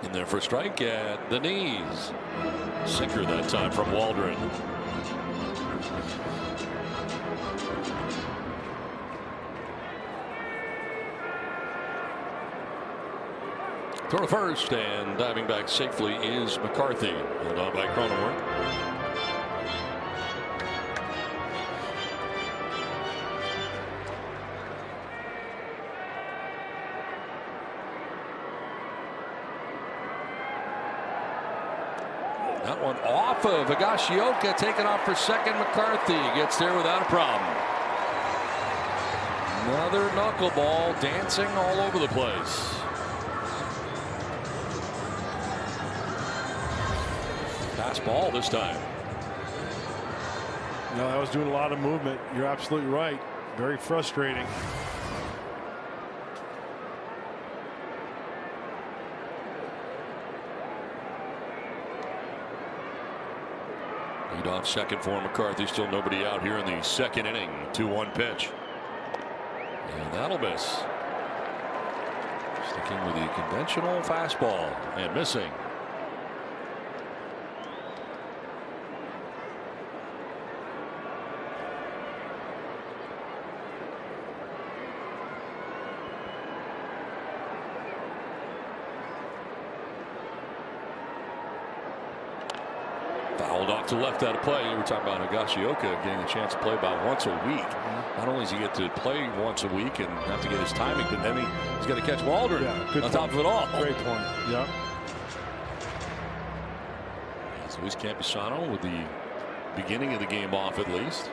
Speaker 1: In there for a strike at the knees. Sinker that time from Waldron. Throw to first, and diving back safely is McCarthy. Held on by Cronenworth. That one off of Higashioka, taken off for second. McCarthy gets there without a problem. Another knuckleball dancing all over the place. Pass ball this time.
Speaker 2: No, that was doing a lot of movement. You're absolutely right. Very frustrating.
Speaker 1: Lead off second for McCarthy. Still nobody out here in the second inning. 2-1 pitch. And that'll miss. Sticking with the conventional fastball and missing. Fouled off to left out of play. You were talking about Higashioka getting a chance to play about once a week. Not only does he get to play once a week and have to get his timing, but then he's got to catch Waldron on top of it all.
Speaker 2: Great point. Yeah.
Speaker 1: So Luis Campusano with the beginning of the game off at least.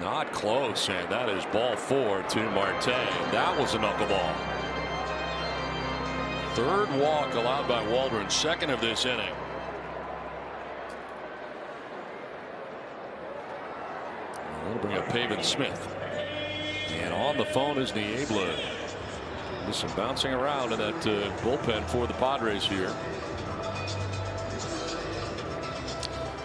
Speaker 1: Not close, and that is ball 4 to Marte. That was a knuckleball. Third walk allowed by Waldron, second of this inning. We'll bring up Pavin Smith. And on the phone is Niebla. There's some bouncing around in that bullpen for the Padres here.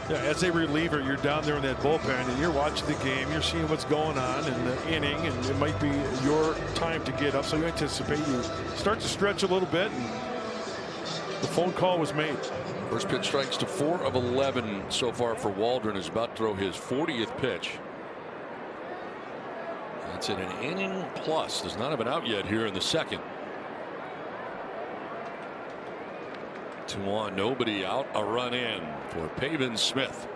Speaker 2: Yeah, as a reliever, you're down there in that bullpen and you're watching the game. You're seeing what's going on in the inning, and it might be your time to get up. So you anticipate, you start to stretch a little bit, and the phone call was made.
Speaker 1: First pitch strikes to 4 of 11 so far for Waldron. Is about to throw his 40th pitch. That's in an inning plus. Does not have an out yet here in the second. 2 on, nobody out, a run in for Pavin Smith.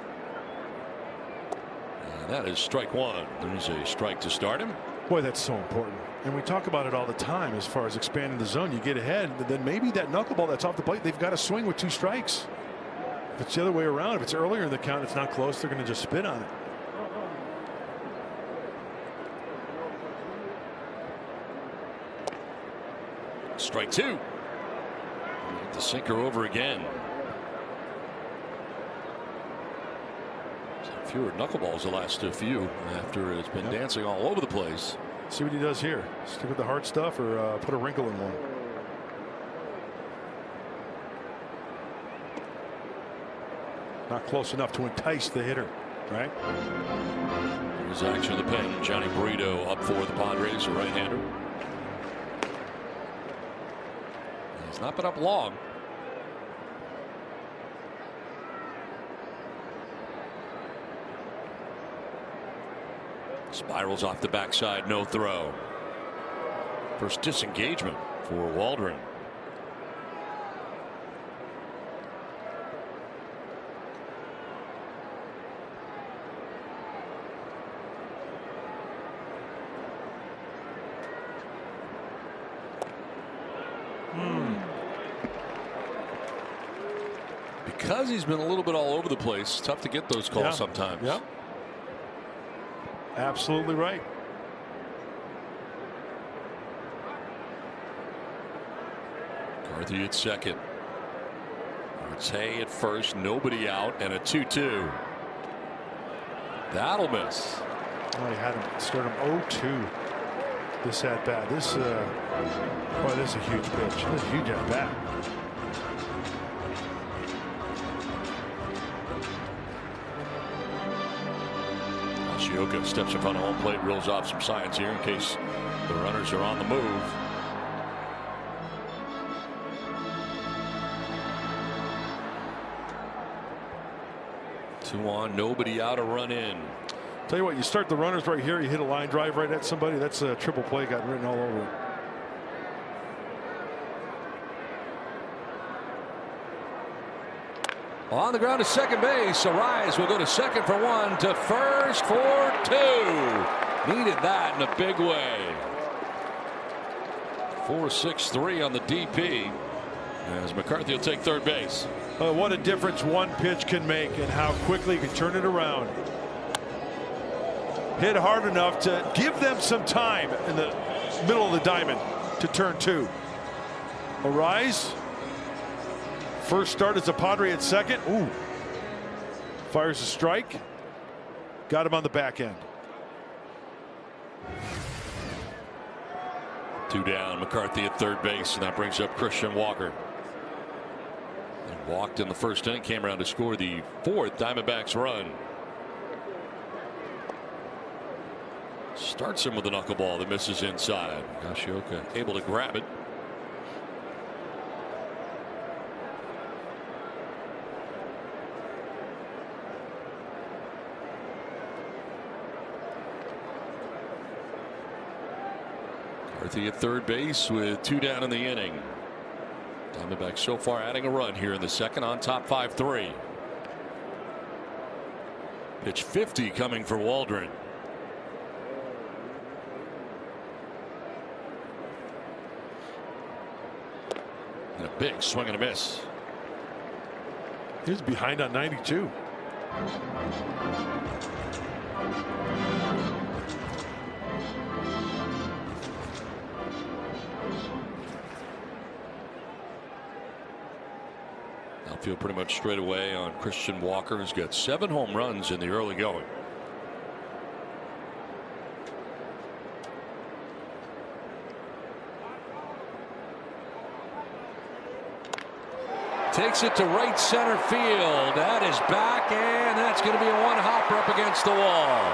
Speaker 1: And that is strike 1. There's a strike to start him.
Speaker 2: Boy, that's so important. And we talk about it all the time as far as expanding the zone. You get ahead, then maybe that knuckleball that's off the plate, they've got to swing with 2 strikes. If it's the other way around, if it's earlier in the count, it's not close, they're going to just spit on it.
Speaker 1: Strike 2. The sinker over again. So fewer knuckleballs the last few after it's been dancing all over the place.
Speaker 2: See what he does here. Stick with the hard stuff or put a wrinkle in one. Not close enough to entice the hitter, right?
Speaker 1: Here's action of the pen. Johnny Burrito up for the Padres, a right-hander. He's not been up long. Spirals off the backside, no throw. First disengagement for Waldron. Because he's been a little bit all over the place, tough to get those calls sometimes.
Speaker 2: Yeah. Absolutely right.
Speaker 1: McCarthy at second. Marte at first, nobody out, and a 2-2. That'll miss.
Speaker 2: Oh, he had him start him 0-2. This at bat. This boy, this is a huge pitch. This is a huge at bat.
Speaker 1: Higashioka steps in front of home plate, reels off some signs here in case the runners are on the move. Two on, nobody out, a run in.
Speaker 2: Tell you what, you start the runners right here, you hit a line drive right at somebody, that's a triple play got written all over it.
Speaker 1: On the ground to second base. Arise will go to second for one, to first for two. Needed that in a big way. 4-6-3 on the DP as McCarthy will take third base.
Speaker 2: What a difference one pitch can make and how quickly you can turn it around. Hit hard enough to give them some time in the middle of the diamond to turn two. Arise. First start as a Padre at second. Ooh. Fires a strike. Got him on the back end.
Speaker 1: Two down. McCarthy at third base, and that brings up Christian Walker. He walked in the first inning, came around to score the fourth Diamondbacks run. Starts him with a knuckleball that misses inside. Yoshioka able to grab it. McCarthy at third base with two down in the inning. Diamondbacks so far adding a run here in the second, on top 5-3. Pitch 50 coming for Waldron. And a big swing and a miss.
Speaker 2: He's behind on 92.
Speaker 1: Outfield pretty much straight away on Christian Walker, who's got 7 home runs in the early going. Takes it to right center field. That is back, and that's going to be a one-hopper up against the wall.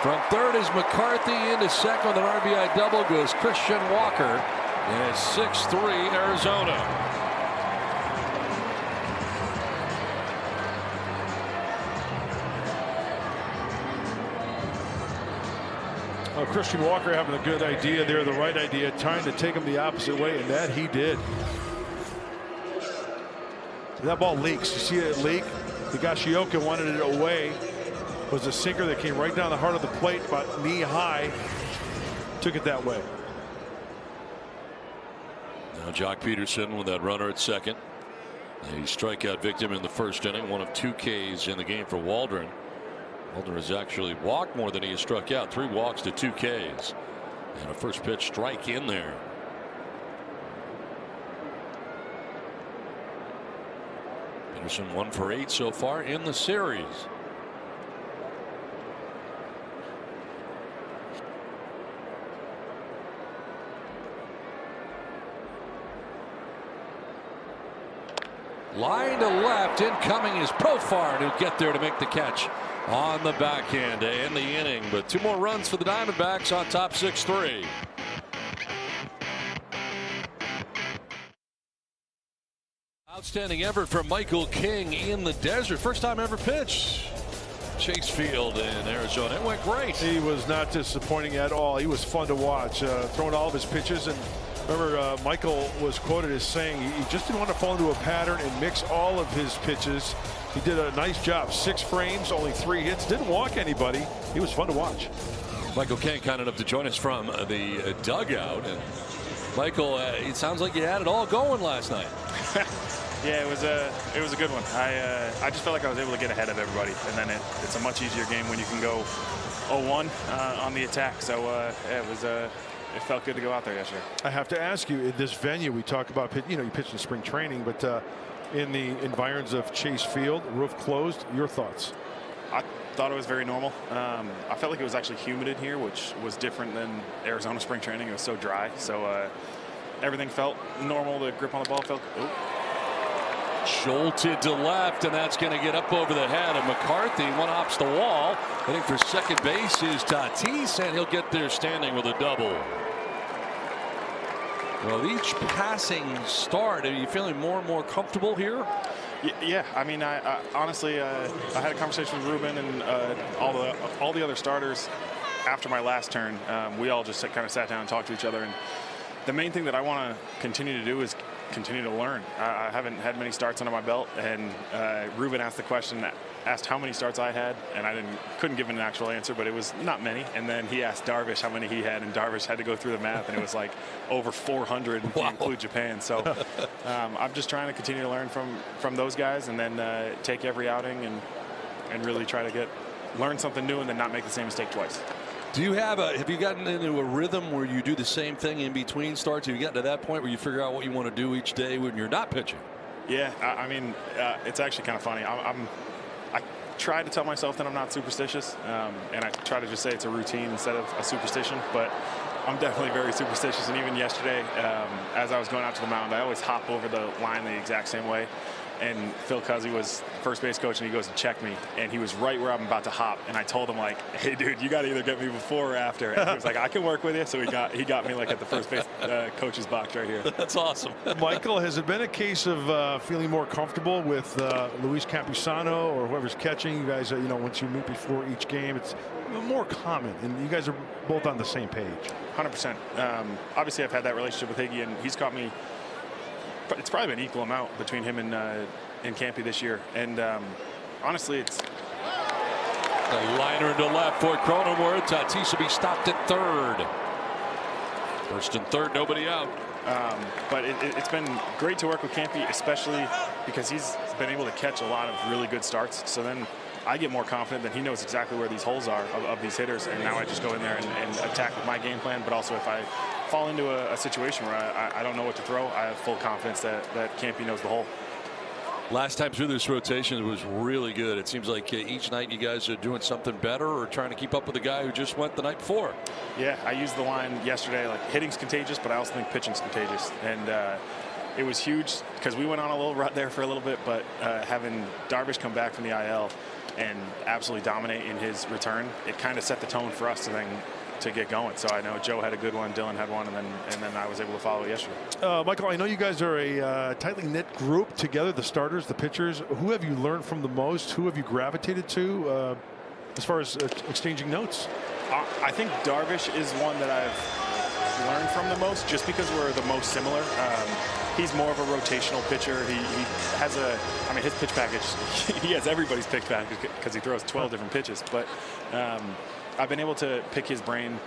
Speaker 1: From third is McCarthy, into second with an RBI double goes Christian Walker. And it's 6-3 Arizona.
Speaker 2: Well, Christian Walker having a good idea there, the right idea, trying to take him the opposite way, and that he did. That ball leaks. You see it leak? Yoshioka wanted it away. It was a sinker that came right down the heart of the plate, about knee high. Took it that way.
Speaker 1: Now Jock Peterson with that runner at second. A strikeout victim in the first inning. One of 2 Ks in the game for Waldron. Waldron has actually walked more than he has struck out. 3 walks to 2 Ks. And a first pitch strike in there. Peterson 1 for 8 so far in the series. Line to left, incoming is Profar to get there to make the catch on the backhand to end the inning. But 2 more runs for the Diamondbacks on top 6-3. Outstanding effort from Michael King in the desert. First time ever pitched. Chase Field in Arizona. It went great.
Speaker 2: He was not disappointing at all. He was fun to watch, throwing all of his pitches. And remember, Michael was quoted as saying he just didn't want to fall into a pattern and mix all of his pitches. He did a nice job. 6 frames, only 3 hits. Didn't walk anybody. He was fun to watch.
Speaker 1: Michael King kind enough to join us from the dugout. And Michael, it sounds like you had it all going last night.
Speaker 3: Yeah, it was a good one. I just felt like I was able to get ahead of everybody, and then it's a much easier game when you can go 0-1 on the attack. So it felt good to go out there yesterday.
Speaker 2: I have to ask you, in this venue, we talk about, you pitch in spring training, but in the environs of Chase Field, roof closed. Your thoughts?
Speaker 3: I thought it was very normal. I felt like it was actually humid in here, which was different than Arizona spring training. It was so dry, so everything felt normal. The grip on the ball felt. Ooh.
Speaker 1: Jolted to left, and that's going to get up over the head of McCarthy. One hops the wall. Heading for second base is Tatis, and he'll get there standing with a double. Well, each passing start, are you feeling more and more comfortable here?
Speaker 3: Yeah, I mean, I honestly, I had a conversation with Ruben and all the other starters after my last turn. We all just kind of sat down and talked to each other, and the main thing that I want to continue to do is continue to learn. I haven't had many starts under my belt, and Ruben asked the question, asked how many starts I had, and I couldn't give him an actual answer, but it was not many. And then he asked Darvish how many he had, and Darvish had to go through the math, and it was like over 400 if you include Japan. So I'm just trying to continue to learn from those guys, and then take every outing and really try to learn something new, and then not make the same mistake twice.
Speaker 1: Do you have you gotten into a rhythm where you do the same thing in between starts? Have you gotten to that point where you figure out what you want to do each day when you're not pitching?
Speaker 3: Yeah, I mean, it's actually kind of funny. I try to tell myself that I'm not superstitious, and I try to just say it's a routine instead of a superstition, but I'm definitely very superstitious. And even yesterday, as I was going out to the mound, I always hop over the line the exact same way. And Phil Cuzzy was first base coach, and he goes to check me, and he was right where I'm about to hop, and I told him, like, hey dude, you got to either get me before or after. And he was like, I can work with you. So he got me like at the first base coach's box right here.
Speaker 1: That's awesome.
Speaker 2: Michael, has it been a case of feeling more comfortable with Luis Campusano or whoever's catching? You guys, once you meet before each game, it's more common, and you guys are both on the same page.
Speaker 3: 100%. Obviously, I've had that relationship with Higgy, and he's caught me. It's probably been an equal amount between him and Campy this year. And honestly, it's
Speaker 1: a liner into left for Cronenworth. Tatis will be stopped at third. First and third, nobody out.
Speaker 3: But it's been great to work with Campy, especially because he's been able to catch a lot of really good starts. So then I get more confident that he knows exactly where these holes are of these hitters, and now I just go in there and attack with my game plan. But also, if I fall into a situation where I don't know what to throw, I have full confidence that Campy knows the hole.
Speaker 1: Last time through this rotation was really good. It seems like each night you guys are doing something better or trying to keep up with the guy who just went the night before.
Speaker 3: Yeah, I used the line yesterday, like, hitting's contagious, but I also think pitching's contagious. And it was huge because we went on a little rut there for a little bit, but having Darvish come back from the IL and absolutely dominate in his return, it kind of set the tone for us to get going. So I know Joe had a good one, Dylan had one, and then I was able to follow it yesterday.
Speaker 2: Michael, I know you guys are a tightly knit group together, the starters, the pitchers. Who have you learned from the most? Who have you gravitated to as far as exchanging notes?
Speaker 3: I think Darvish is one that I've learned from the most, just because we're the most similar. He's more of a rotational pitcher. He has his pitch package, he has everybody's pitch package because he throws 12 different pitches. But I've been able to pick his brain.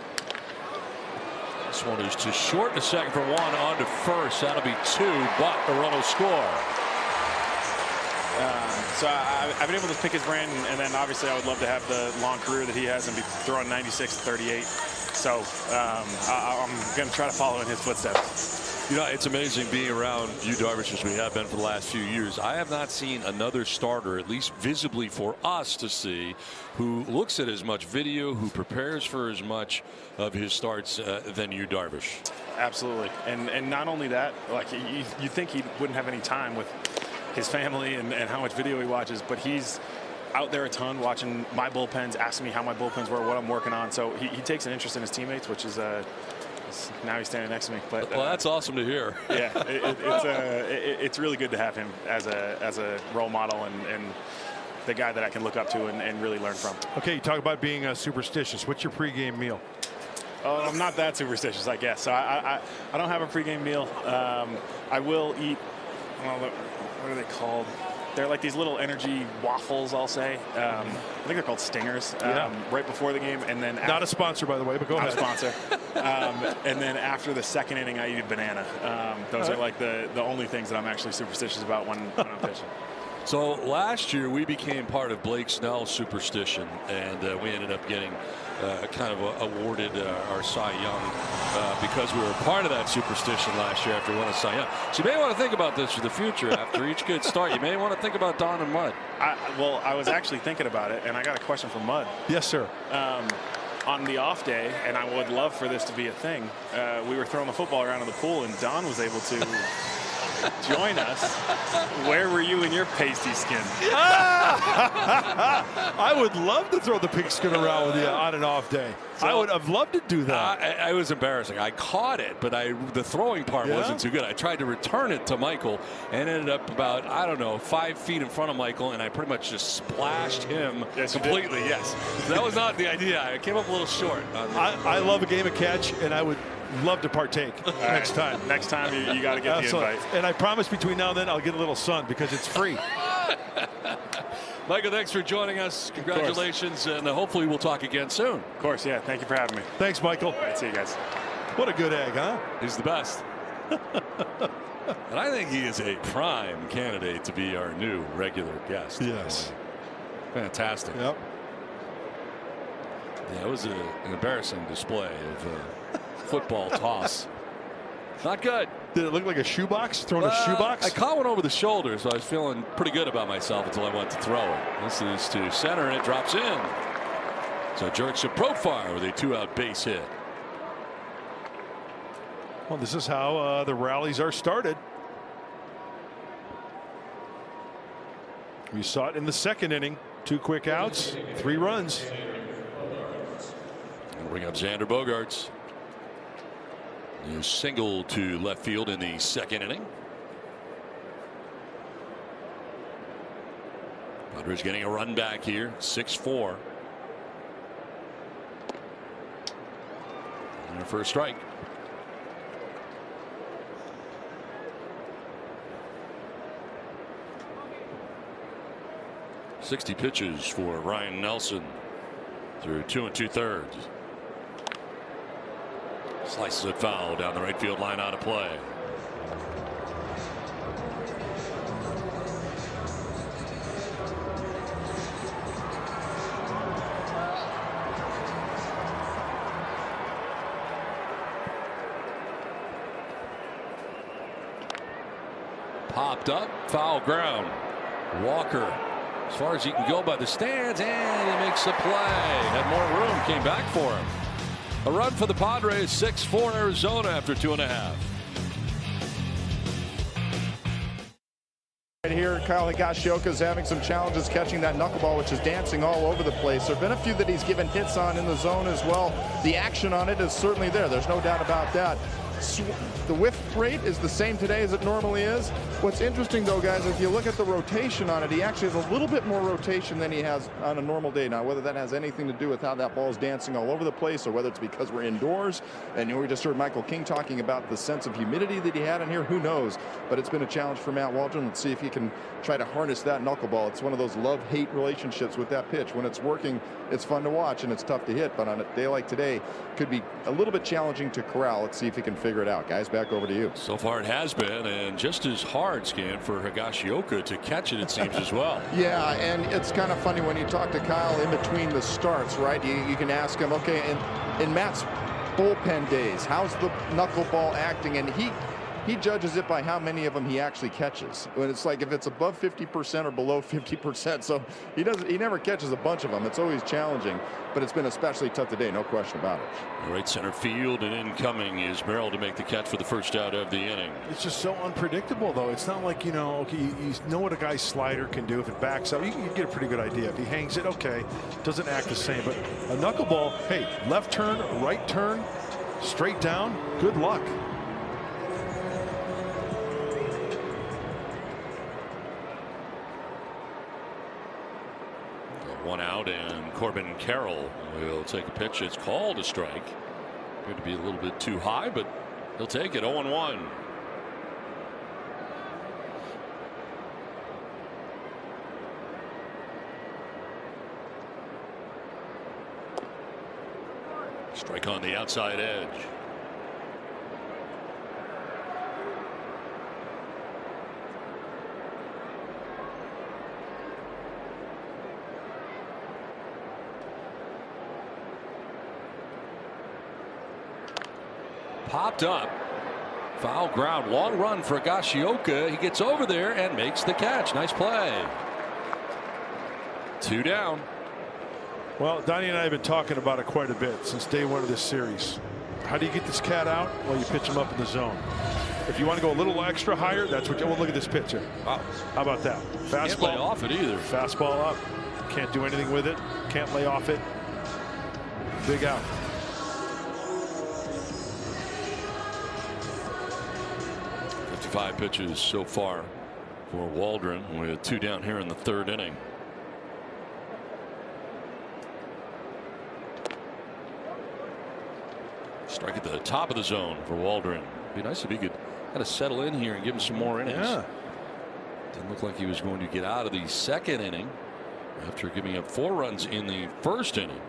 Speaker 1: This one is to short, a second for one, on to first. That'll be two, but the run will score.
Speaker 3: So I've been able to pick his brain, and then obviously I would love to have the long career that he has and be throwing 96 to 38. So I'm going to try to follow in his footsteps.
Speaker 1: It's amazing being around you, Darvish, as we have been for the last few years. I have not seen another starter, at least visibly for us to see, who looks at as much video, who prepares for as much of his starts than you, Darvish.
Speaker 3: Absolutely. And not only that, like, you think he wouldn't have any time with his family and how much video he watches, but he's out there a ton watching my bullpens, asking me how my bullpens were, what I'm working on. So he takes an interest in his teammates, which is now he's standing next to me. But
Speaker 1: well, that's awesome to hear.
Speaker 3: Yeah, it's really good to have him as a role model and the guy that I can look up to and really learn from.
Speaker 2: Okay, you talk about being superstitious. What's your pregame meal?
Speaker 3: I'm not that superstitious, I guess. So I don't have a pregame meal. I will eat. Well, what are they called? They're like these little energy waffles, I'll say. I think they're called Stingers. Right before the game, and then
Speaker 2: not a sponsor, by the way, but go ahead.
Speaker 3: Not a sponsor. And then after the second inning, I eat a banana. Those are like the only things that I'm actually superstitious about when I'm pitching.
Speaker 1: So last year we became part of Blake Snell's superstition, and we ended up getting kind of awarded our Cy Young because we were part of that superstition last year after we won a Cy Young. So you may want to think about this for the future. After each good start, you may want to think about Don and Mud.
Speaker 3: Well, I was actually thinking about it, and I got a question for Mud.
Speaker 2: Yes, sir.
Speaker 3: On the off day, and I would love for this to be a thing, we were throwing the football around in the pool, and Don was able to join us. Where were you in your pasty skin?
Speaker 2: I would love to throw the pigskin around with you on an off day. So, I would have loved to do that.
Speaker 1: It was embarrassing. I caught it, but the throwing part wasn't too good. I tried to return it to Michael and ended up about, I don't know, 5 feet in front of Michael, and I pretty much just splashed him completely. Yes. So that was not the idea. I came up a little short.
Speaker 2: I love a game of catch, and I would love to partake next time.
Speaker 3: Next time you got to get the invite.
Speaker 2: And I promise between now and then I'll get a little sun because it's free.
Speaker 1: Michael, thanks for joining us. Congratulations, and hopefully we'll talk again soon.
Speaker 3: Of course, yeah. Thank you for having me.
Speaker 2: Thanks, Michael.
Speaker 3: All right, see you guys.
Speaker 2: What a good egg, huh?
Speaker 1: He's the best. And I think he is a prime candidate to be our new regular guest.
Speaker 2: Yes.
Speaker 1: Fantastic.
Speaker 2: Yep.
Speaker 1: Yeah, it was an embarrassing display of football toss. Not good.
Speaker 2: Did it look like a shoebox? Throwing a shoebox?
Speaker 1: I caught one over the shoulder, so I was feeling pretty good about myself until I went to throw it. This is to center, and it drops in. So Jurickson Profile with a 2-out base hit.
Speaker 2: Well, this is how the rallies are started. We saw it in the second inning. 2 quick outs, 3 runs.
Speaker 1: We'll bring up Xander Bogaerts. New single to left field in the second inning. Padres getting a run back here, 6-4. And for a strike. .60 pitches for Ryan Nelson through 2 2/3. Slices it foul down the right field line, out of play. Popped up, foul ground. Walker, as far as he can go by the stands, and he makes the play. Had more room, came back for him. A run for the Padres, 6-4 Arizona after 2.5.
Speaker 4: Right here, Kyle Higashioka is having some challenges catching that knuckleball, which is dancing all over the place. There have been a few that he's given hits on in the zone as well. The action on it is certainly there. There's no doubt about that. The whiff rate is the same today as it normally is. What's interesting, though, guys, if you look at the rotation on it, he actually has a little bit more rotation than he has on a normal day. Now, whether that has anything to do with how that ball is dancing all over the place or whether it's because we're indoors, and we just heard Michael King talking about the sense of humidity that he had in here, who knows? But it's been a challenge for Matt Waldron. Let's see if he can try to harness that knuckleball. It's one of those love-hate relationships with that pitch. When it's working, it's fun to watch and it's tough to hit, but on a day like today, could be a little bit challenging to corral. Let's see if he can figure it out. Guys, back over to you.
Speaker 1: So far it has been, and just as hard, Scan, for Higashioka to catch it seems as well.
Speaker 4: Yeah, and it's kind of funny when you talk to Kyle in between the starts, right? You can ask him, okay, in Matt's bullpen days, how's the knuckleball acting? And he judges it by how many of them he actually catches. When it's like if it's above 50% or below 50%, so he never catches a bunch of them. It's always challenging, but it's been especially tough today, no question about it.
Speaker 1: Right center field, and incoming is Merrill to make the catch for the first out of the inning.
Speaker 2: It's just so unpredictable, though. It's not like, okay, you know what a guy's slider can do. If it backs up, you get a pretty good idea. If he hangs it, okay, doesn't act the same. But a knuckleball, hey, left turn, right turn, straight down, good luck.
Speaker 1: One out, and Corbin Carroll will take a pitch. It's called a strike. Appeared to be a little bit too high, but he'll take it. 0-1. Strike on the outside edge. Popped up. Foul ground. Long run for Higashioka. He gets over there and makes the catch. Nice play. 2 down.
Speaker 2: Well, Donnie and I have been talking about it quite a bit since day one of this series. How do you get this cat out? Well, you pitch him up in the zone. If you want to go a little extra higher, that's what you. Well, look at this pitcher.
Speaker 1: Wow.
Speaker 2: How about that? Fastball.
Speaker 1: Can't lay off it either.
Speaker 2: Fastball up. Can't do anything with it. Can't lay off it. Big out.
Speaker 1: Five pitches so far for Waldron, with 2 down here in the 3rd inning. Strike at the top of the zone for Waldron. Be nice if he could kind of settle in here and give him some more innings.
Speaker 2: Yeah.
Speaker 1: Didn't look like he was going to get out of the second inning after giving up 4 runs in the first inning.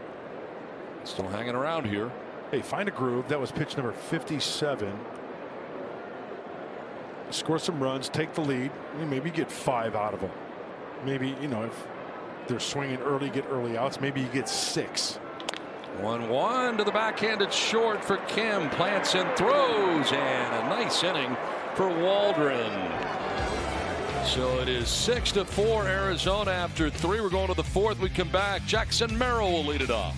Speaker 1: Still hanging around here.
Speaker 2: Hey, find a groove. That was pitch number 57. Score some runs, take the lead. Maybe get 5 out of them. Maybe, you know, if they're swinging early, get early outs. Maybe you get 6.
Speaker 1: 1-1 to the backhanded short for Kim. Plants and throws, and a nice inning for Waldron. So it is 6-4 Arizona after 3. We're going to the 4th. We come back. Jackson Merrill will lead it off.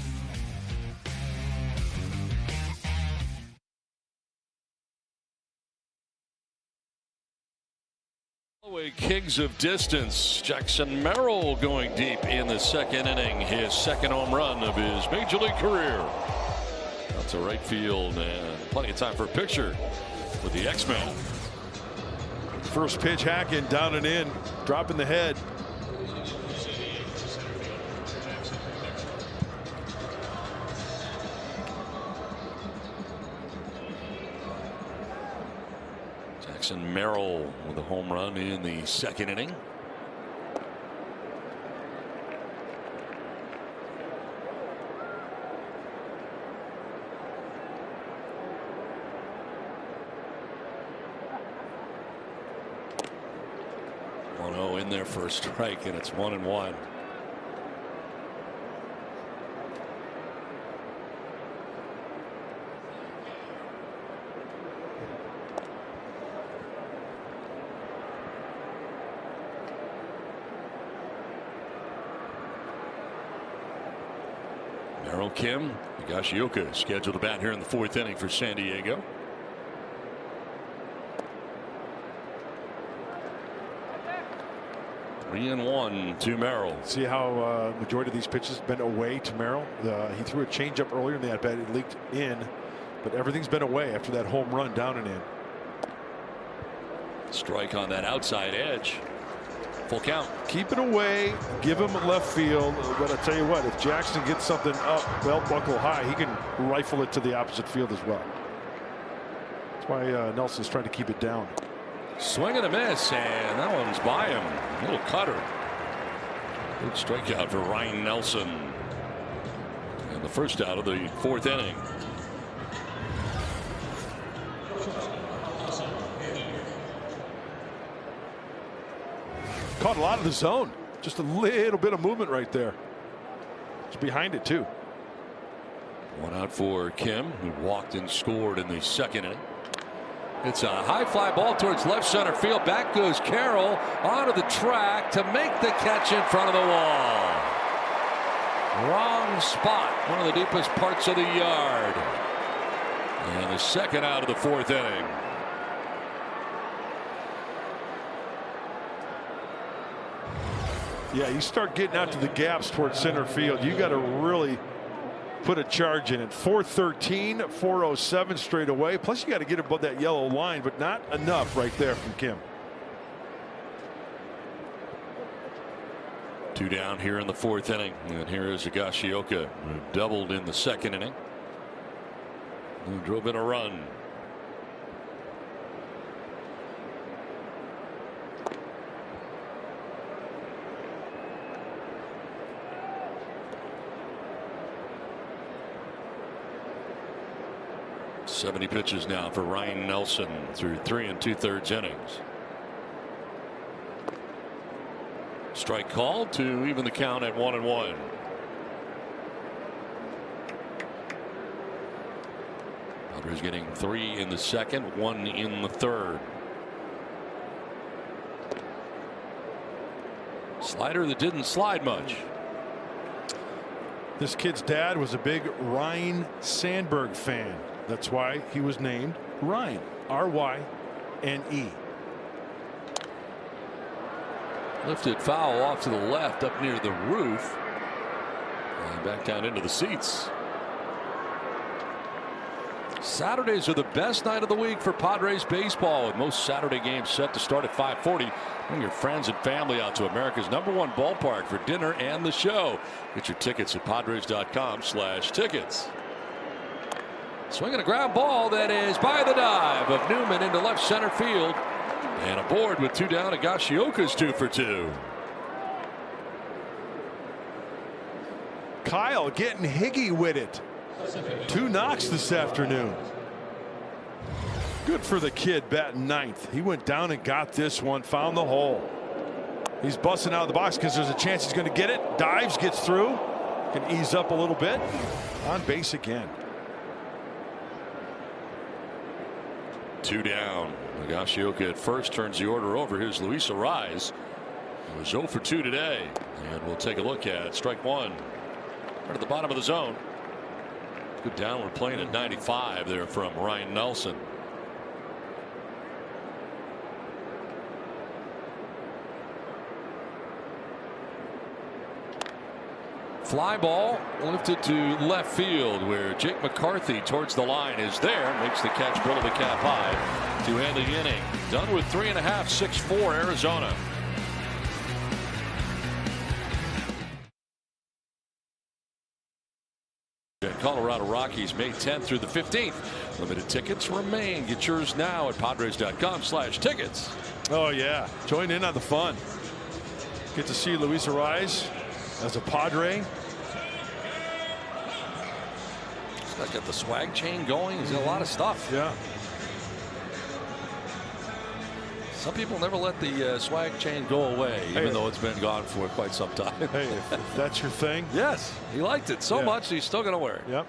Speaker 1: Kings of distance. Jackson Merrill going deep in the second inning. His second home run of his major league career. Out to right field, and plenty of time for a picture with the X-Man.
Speaker 2: First pitch, hacking down and in, dropping the head.
Speaker 1: Jackson Merrill with a home run in the second inning. In there for a strike, and it's 1-1. Merrill, Kim, Higashioka scheduled to bat here in the 4th inning for San Diego. Three and 1 to Merrill.
Speaker 2: See how majority of these pitches have been away to Merrill. He threw a changeup earlier in the at bat. It leaked in, but everything's been away after that home run down and in.
Speaker 1: Strike on that outside edge. Full count.
Speaker 2: Keep it away. Give him left field. But I tell you what, if Jackson gets something up belt buckle high, he can rifle it to the opposite field as well. That's why Nelson's trying to keep it down.
Speaker 1: Swing and a miss, and that one's by him. A little cutter. Good strikeout for Ryan Nelson. And the first out of the 4th inning.
Speaker 2: Caught a lot of the zone. Just a little bit of movement right there. It's behind it too.
Speaker 1: 1 out for Kim, who walked and scored in the second inning. It's a high fly ball towards left center field. Back goes Carroll onto the track to make the catch in front of the wall. Wrong spot. One of the deepest parts of the yard. And the second out of the 4th inning.
Speaker 2: Yeah, you start getting out to the gaps towards center field. You got to really put a charge in it. 413, 407 straight away. Plus, you got to get above that yellow line, but not enough right there from Kim.
Speaker 1: 2 down here in the 4th inning. And here is Higashioka, who doubled in the second inning. Who drove in a run. .70 pitches now for Ryan Nelson through 3 2/3 innings. Strike called to even the count at 1-1. Padres getting 3 in the second, 1 in the third. Slider that didn't slide much.
Speaker 2: This kid's dad was a big Ryan Sandberg fan. That's why he was named Ryan. R-Y-N-E.
Speaker 1: Lifted foul off to the left up near the roof. And back down into the seats. Saturdays are the best night of the week for Padres baseball, with most Saturday games set to start at 5:40. Bring your friends and family out to America's #1 ballpark for dinner and the show. Get your tickets at Padres.com/tickets. Swinging a ground ball that is by the dive of Newman into left center field. And aboard with 2 down. Higashioka's 2 for 2.
Speaker 2: Kyle getting higgy with it. 2 knocks this afternoon. Good for the kid batting 9th. He went down and got this one, found the hole. He's busting out of the box because there's a chance he's going to get it. Dives, gets through. Can ease up a little bit. On base again.
Speaker 1: 2 down. Higashioka at first turns the order over. Here's Luis Arraez. He was 0 for 2 today. And we'll take a look at strike 1. Right at the bottom of the zone. Good downward plane at 95 there from Ryan Nelson. Fly ball lifted to left field where Jake McCarthy towards the line is there. Makes the catch below the cap high to end the inning. Done with 3.5, 6-4 Arizona. Colorado Rockies May 10th through the 15th. Limited tickets remain. Get yours now at Padres.com/tickets.
Speaker 2: Oh yeah, join in on the fun. Get to see Luis Arraez as a Padre.
Speaker 1: He's got the swag chain going. He's got a lot of stuff.
Speaker 2: Yeah.
Speaker 1: Some people never let the swag chain go away, even though it's been gone for quite some time.
Speaker 2: Hey, if that's your thing.
Speaker 1: Yes, he liked it so much he's still going to wear it.
Speaker 2: Yep.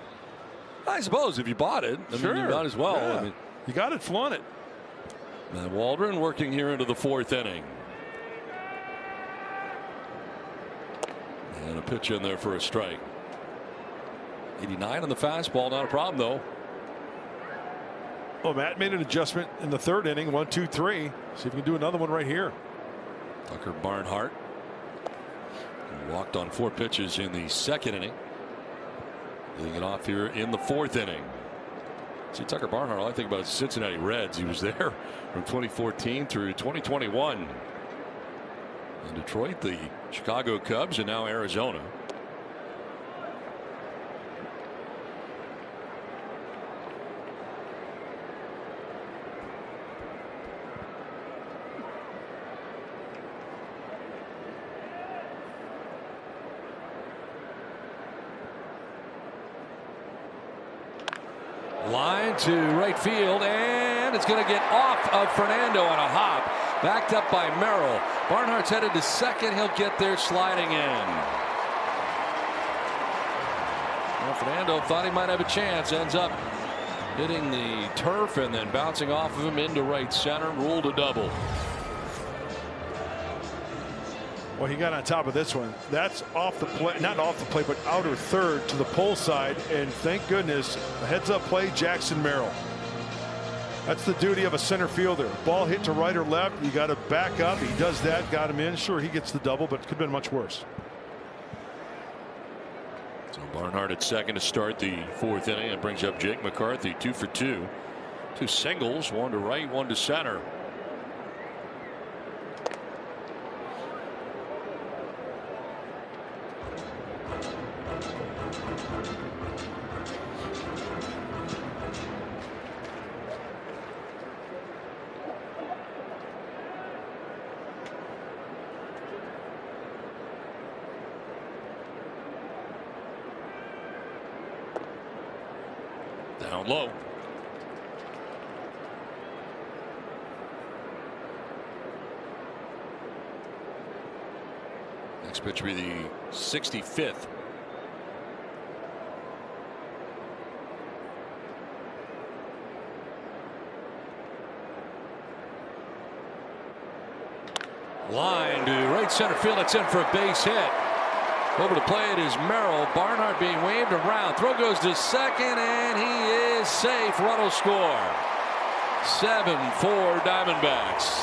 Speaker 1: I suppose if you bought it, I mean, you might as well.
Speaker 2: Yeah.
Speaker 1: I mean,
Speaker 2: you got it, flaunt it.
Speaker 1: And Waldron working here into the 4th inning. And a pitch in there for a strike. 89 on the fastball, not a problem though.
Speaker 2: Oh, Matt made an adjustment in the 3rd inning. 1, 2, 3. See if we can do another one right here.
Speaker 1: Tucker Barnhart walked on 4 pitches in the 2nd inning. Leading it off here in the 4th inning. See, Tucker Barnhart, all I think about is Cincinnati Reds. He was there from 2014 through 2021. In Detroit, the Chicago Cubs, and now Arizona. Line to right field, and it's going to get off of Fernando on a hop. Backed up by Merrill. Barnhart's headed to 2nd. He'll get there sliding in. Well, Fernando thought he might have a chance. Ends up hitting the turf and then bouncing off of him into right center. Ruled a double.
Speaker 2: Well, he got on top of this one. That's off the plate, not off the plate, but outer 3rd to the pole side. And thank goodness, a heads-up play, Jackson Merrill. That's the duty of a center fielder. Ball hit to right or left, you got to back up. He does that, got him in. Sure, he gets the double, but it could have been much worse.
Speaker 1: So Barnhart at 2nd to start the 4th inning and brings up Jake McCarthy, 2 for 2. 2 singles, 1 to right, 1 to center. Down low. Next pitch will be the 65th. Line to right center field. It's in for a base hit. Over to play it is Merrill. Barnhart being waved around. Throw goes to 2nd, and he is safe. Run will score. 7-4 Diamondbacks.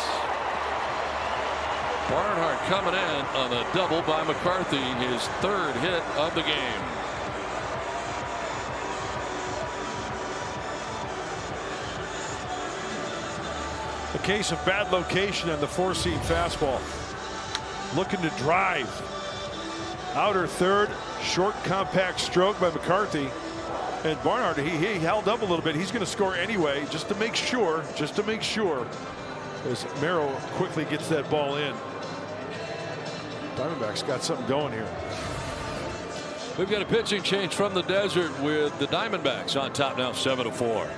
Speaker 1: Barnhart coming in on a double by McCarthy, his 3rd hit of the game.
Speaker 2: A case of bad location on the 4-seam fastball. Looking to drive. Outer 3rd, short compact stroke by McCarthy. And Barnard, he held up a little bit. He's going to score anyway, just to make sure, as Merrill quickly gets that ball in. Diamondbacks got something going here.
Speaker 1: We've got a pitching change from the desert with the Diamondbacks on top now 7-4.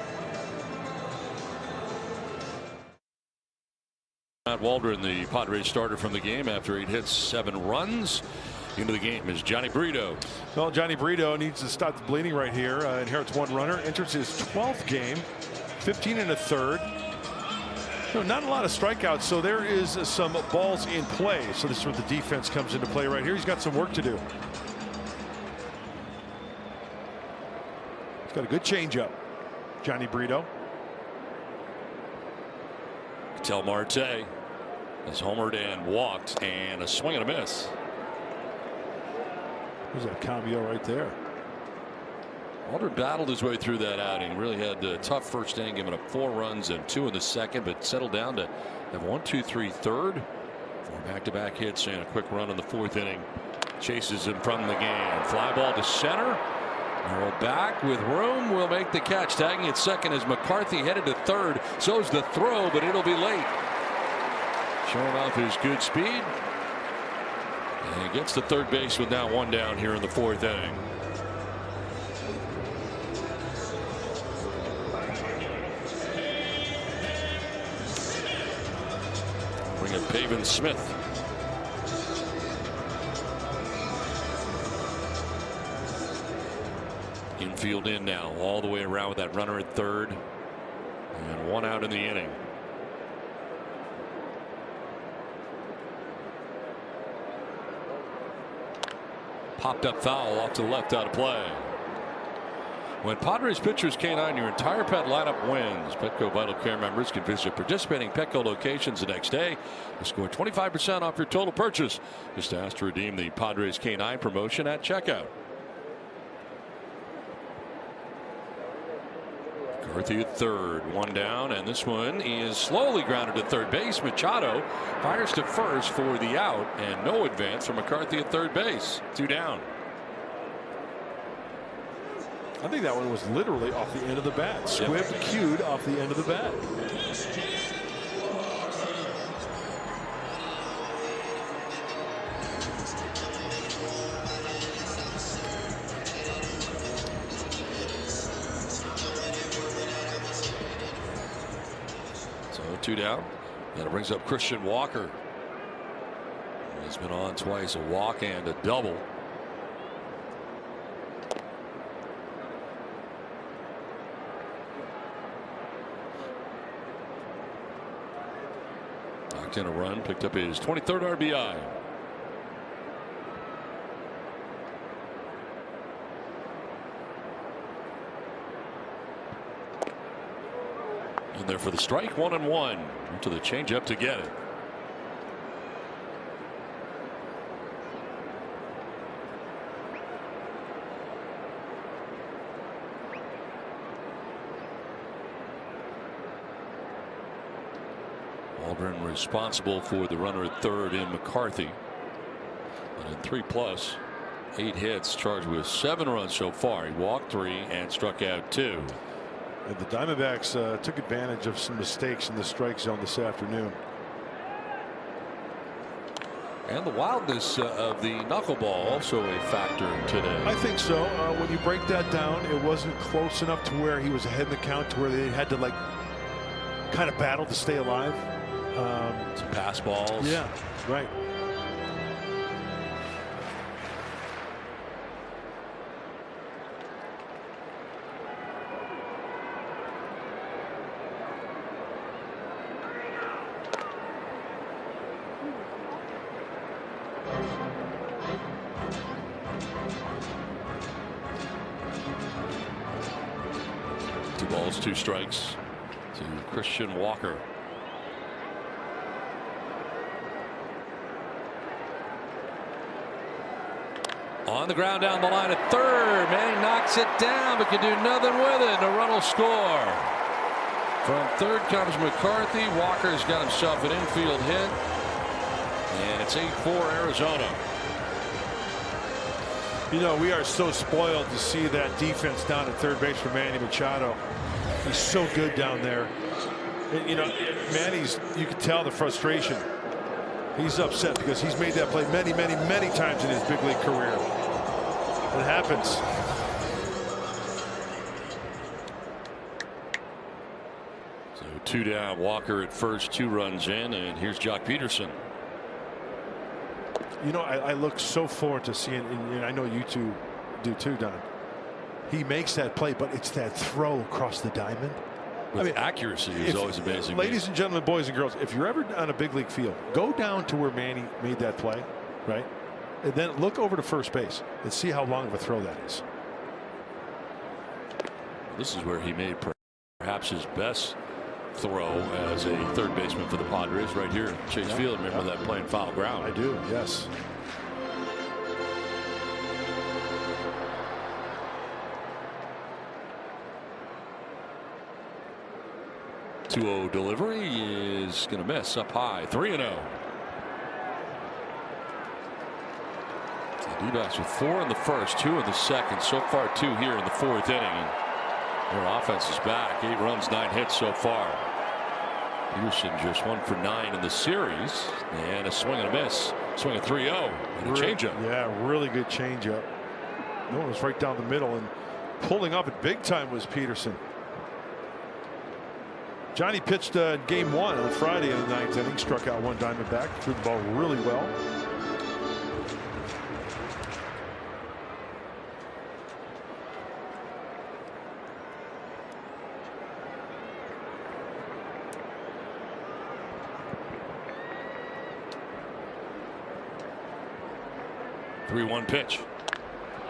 Speaker 1: Matt Waldron, the Padres starter from the game after 8 hits, 7 runs. Into the game is Johnny Brito.
Speaker 2: Well, Johnny Brito needs to stop the bleeding right here. Inherits 1 runner. Enters his 12th game. 15 1/3. Not a lot of strikeouts, so there is some balls in play. So this is where the defense comes into play right here. He's got some work to do. He's got a good changeup, Johnny Brito.
Speaker 1: Tel Marte has homered and walked, and a swing and a miss.
Speaker 2: There's that combo right there.
Speaker 1: Waldron battled his way through that outing. Really had a tough first inning, giving up 4 runs and 2 in the second, but settled down to have 1, 2, 3 third. 4 back-to-back hits and a quick run in the 4th inning. Chases him from the game. Fly ball to center. Merrill back with room. Will make the catch. Tagging at second as McCarthy headed to third. So's the throw, but it'll be late. Showing off his good speed. And he gets to third base with now 1 down here in the 4th inning. Bring up Pavin Smith. Infield in now, all the way around with that runner at third. And 1 out in the inning. Popped up foul off to the left, out of play. When Padres pitchers K9, your entire pet lineup wins. Petco Vital Care members can visit participating Petco locations the next day to score 25% off your total purchase. Just ask to redeem the Padres K9 promotion at checkout. McCarthy at third, 1 down, and this one is slowly grounded to third base. Machado fires to first for the out, and no advance from McCarthy at third base. 2 down.
Speaker 2: I think that one was literally off the end of the bat. Squibb cued off the end of the bat.
Speaker 1: So 2 down. And it brings up Christian Walker. He's been on twice, a walk and a double. Knocked in a run, picked up his 23rd RBI. In there for the strike, 1-1. To the changeup to get it. Waldron responsible for the runner at third in McCarthy. And in 3+, 8 hits, charged with 7 runs so far. He walked 3 and struck out 2.
Speaker 2: And the Diamondbacks took advantage of some mistakes in the strike zone this afternoon.
Speaker 1: And the wildness of the knuckleball also a factor today.
Speaker 2: I think so. When you break that down, it wasn't close enough to where he was ahead in the count to where they had to like kind of battle to stay alive.
Speaker 1: Some pass balls.
Speaker 2: Yeah, right.
Speaker 1: Two balls, 2 strikes to Christian Walker. On the ground down the line at third. Manning knocks it down, but can do nothing with it. And a run will score. From third comes McCarthy. Walker's got himself an infield hit. And it's 8-4 Arizona.
Speaker 2: You know, we are so spoiled to see that defense down at third base for Manny Machado. He's so good down there. And, you know, Manny's, you can tell the frustration. He's upset because he's made that play many, many, many times in his big league career. It happens.
Speaker 1: So 2 down, Walker at first, 2 runs in, and here's Jock Peterson.
Speaker 2: You know, I look so forward to seeing, and I know you two do too, Don. He makes that play, but it's that throw across the diamond.
Speaker 1: I mean, accuracy is always amazing.
Speaker 2: Ladies and gentlemen, boys and girls, if you're ever on a big league field, go down to where Manny made that play, right? And then look over to first base and see how long of a throw that is.
Speaker 1: This is where he made perhaps his best throw as a third baseman for the Padres, right here at Chase Field. Remember that playing foul ground?
Speaker 2: I do, yes.
Speaker 1: .20 delivery is going to miss up high. 3-0. The D-backs with 4 in the first, 2 in the second. So far 2 here in the 4th inning. Their offense is back. 8 runs, 9 hits so far. Peterson just 1 for 9 in the series, and a swing and a miss. Swing a 3-0 and a changeup.
Speaker 2: Yeah, really good changeup. No one was right down the middle, and pulling up at big time was Peterson. Johnny pitched game 1 on Friday in the 9th inning, struck out 1 Diamondback, threw the ball really well.
Speaker 1: .3-1 pitch.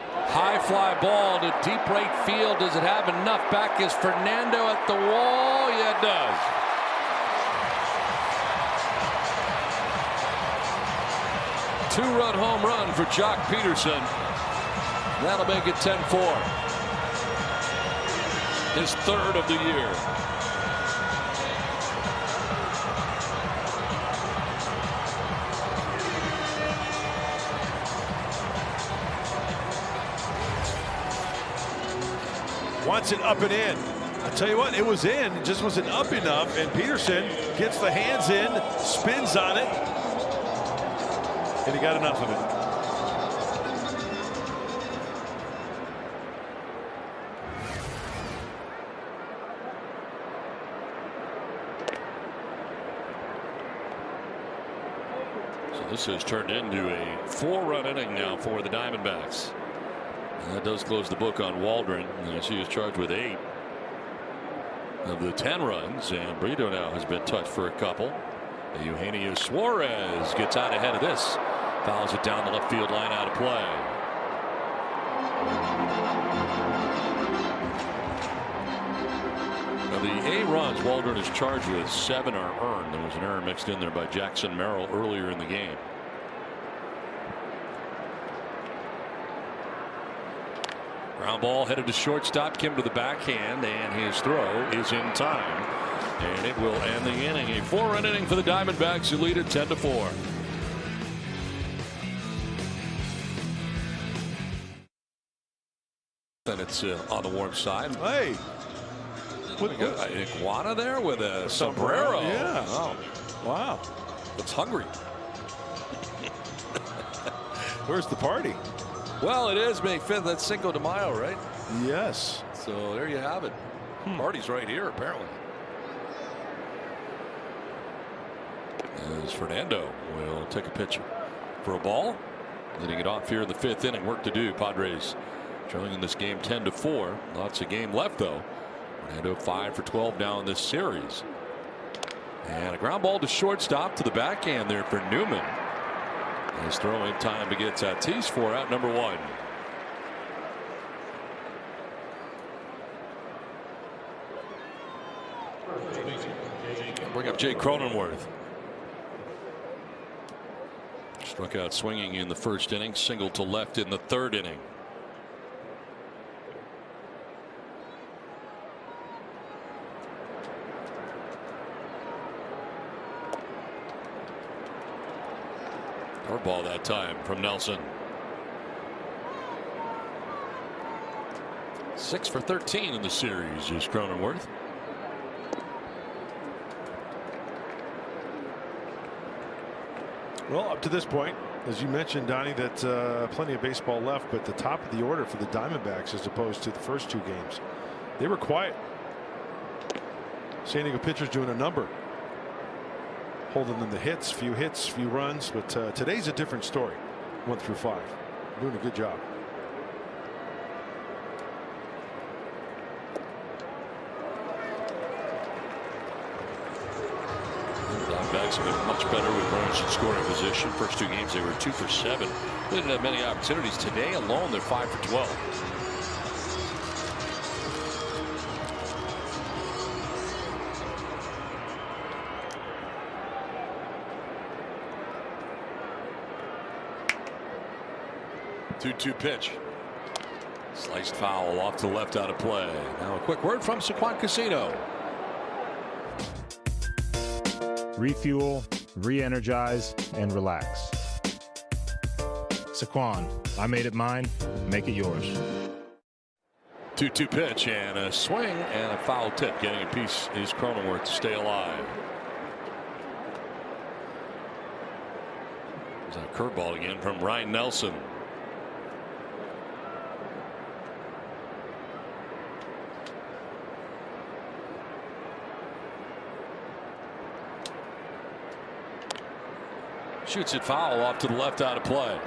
Speaker 1: High fly ball to deep right field. Does it have enough? Back is Fernando at the wall. Yeah, it does. Two-run home run for Jock Peterson. That'll make it 10-4. His 3rd of the year.
Speaker 2: Wants it up and in. I tell you what, it was in. It just wasn't up enough. And Peterson gets the hands in, spins on it, and he got enough of it.
Speaker 1: So this has turned into a 4-run inning now for the Diamondbacks. And that does close the book on Waldron. And she is charged with 8 of the 10 runs. And Brito now has been touched for a couple. Eugenio Suarez gets out ahead of this. Fouls it down the left field line, out of play. Now the 8 runs Waldron is charged with, 7 are earned. There was an error mixed in there by Jackson Merrill earlier in the game. Ground ball headed to shortstop. Kim to the backhand, and his throw is in time. And it will end the inning. A 4-run inning for the Diamondbacks, who lead it 10-4. And it's on the warm side.
Speaker 2: Hey.
Speaker 1: We got an iguana there with a sombrero.
Speaker 2: Yeah.
Speaker 1: Oh.
Speaker 2: Wow.
Speaker 1: Looks hungry.
Speaker 2: Where's the party?
Speaker 1: Well, it is May 5th. That's Cinco de Mayo, right?
Speaker 2: Yes.
Speaker 1: So there you have it. Party's right here, apparently. As Fernando will take a pitch for a ball. Leading it off here in the 5th inning. Work to do. Padres trailing in this game 10-4. Lots of game left, though. Fernando 5 for 12 now in this series. And a ground ball to shortstop to the backhand there for Newman. His throw in time to get Tatis for out number 1. Bring up Jake Cronenworth. Struck out swinging in the 1st inning, single to left in the 3rd inning. Hard ball that time from Nelson. 6 for 13 in the series is Cronenworth.
Speaker 2: Well, up to this point, as you mentioned, Donnie, that plenty of baseball left, but the top of the order for the Diamondbacks as opposed to the first 2 games, they were quiet. San Diego pitchers doing a number, holding them to hits, few runs, but today's a different story. 1 through 5, doing a good job.
Speaker 1: Diamondbacks have been much better with runners in scoring position. First 2 games they were 2 for 7. They didn't have many opportunities. Today alone they're 5 for 12. Two pitch. Sliced foul off to the left out of play. Now a quick word from Saquon Casino.
Speaker 5: Refuel, re-energize, and relax. Saquon, I made it mine, make it yours.
Speaker 1: 2-2 pitch and a swing and a foul tip. Getting a piece is Cronenworth to stay alive. There's a curveball again from Ryan Nelson. Shoots it foul off to the left out of play.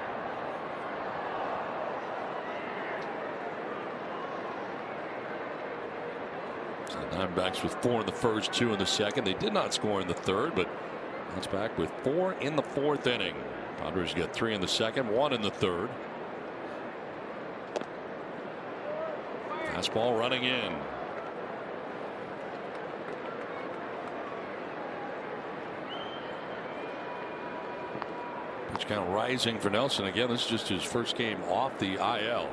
Speaker 1: So the Diamondbacks with 4 in the first, 2 in the second. They did not score in the third, but bounce back with 4 in the 4th inning. Padres get 3 in the second, 1 in the third. Fastball running in. Pitch count rising for Nelson. Again, this is just his first game off the IL.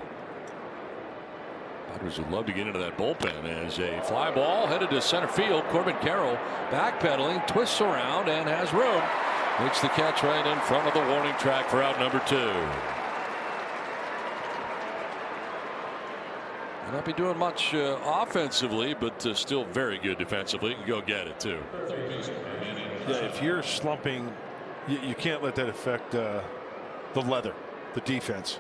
Speaker 1: Padres would love to get into that bullpen as a fly ball headed to center field. Corbin Carroll backpedaling, twists around and has room. Makes the catch right in front of the warning track for out number 2. May not be doing much offensively, but still very good defensively. Can go get it too.
Speaker 2: Yeah, if you're slumping, you can't let that affect the leather, the defense.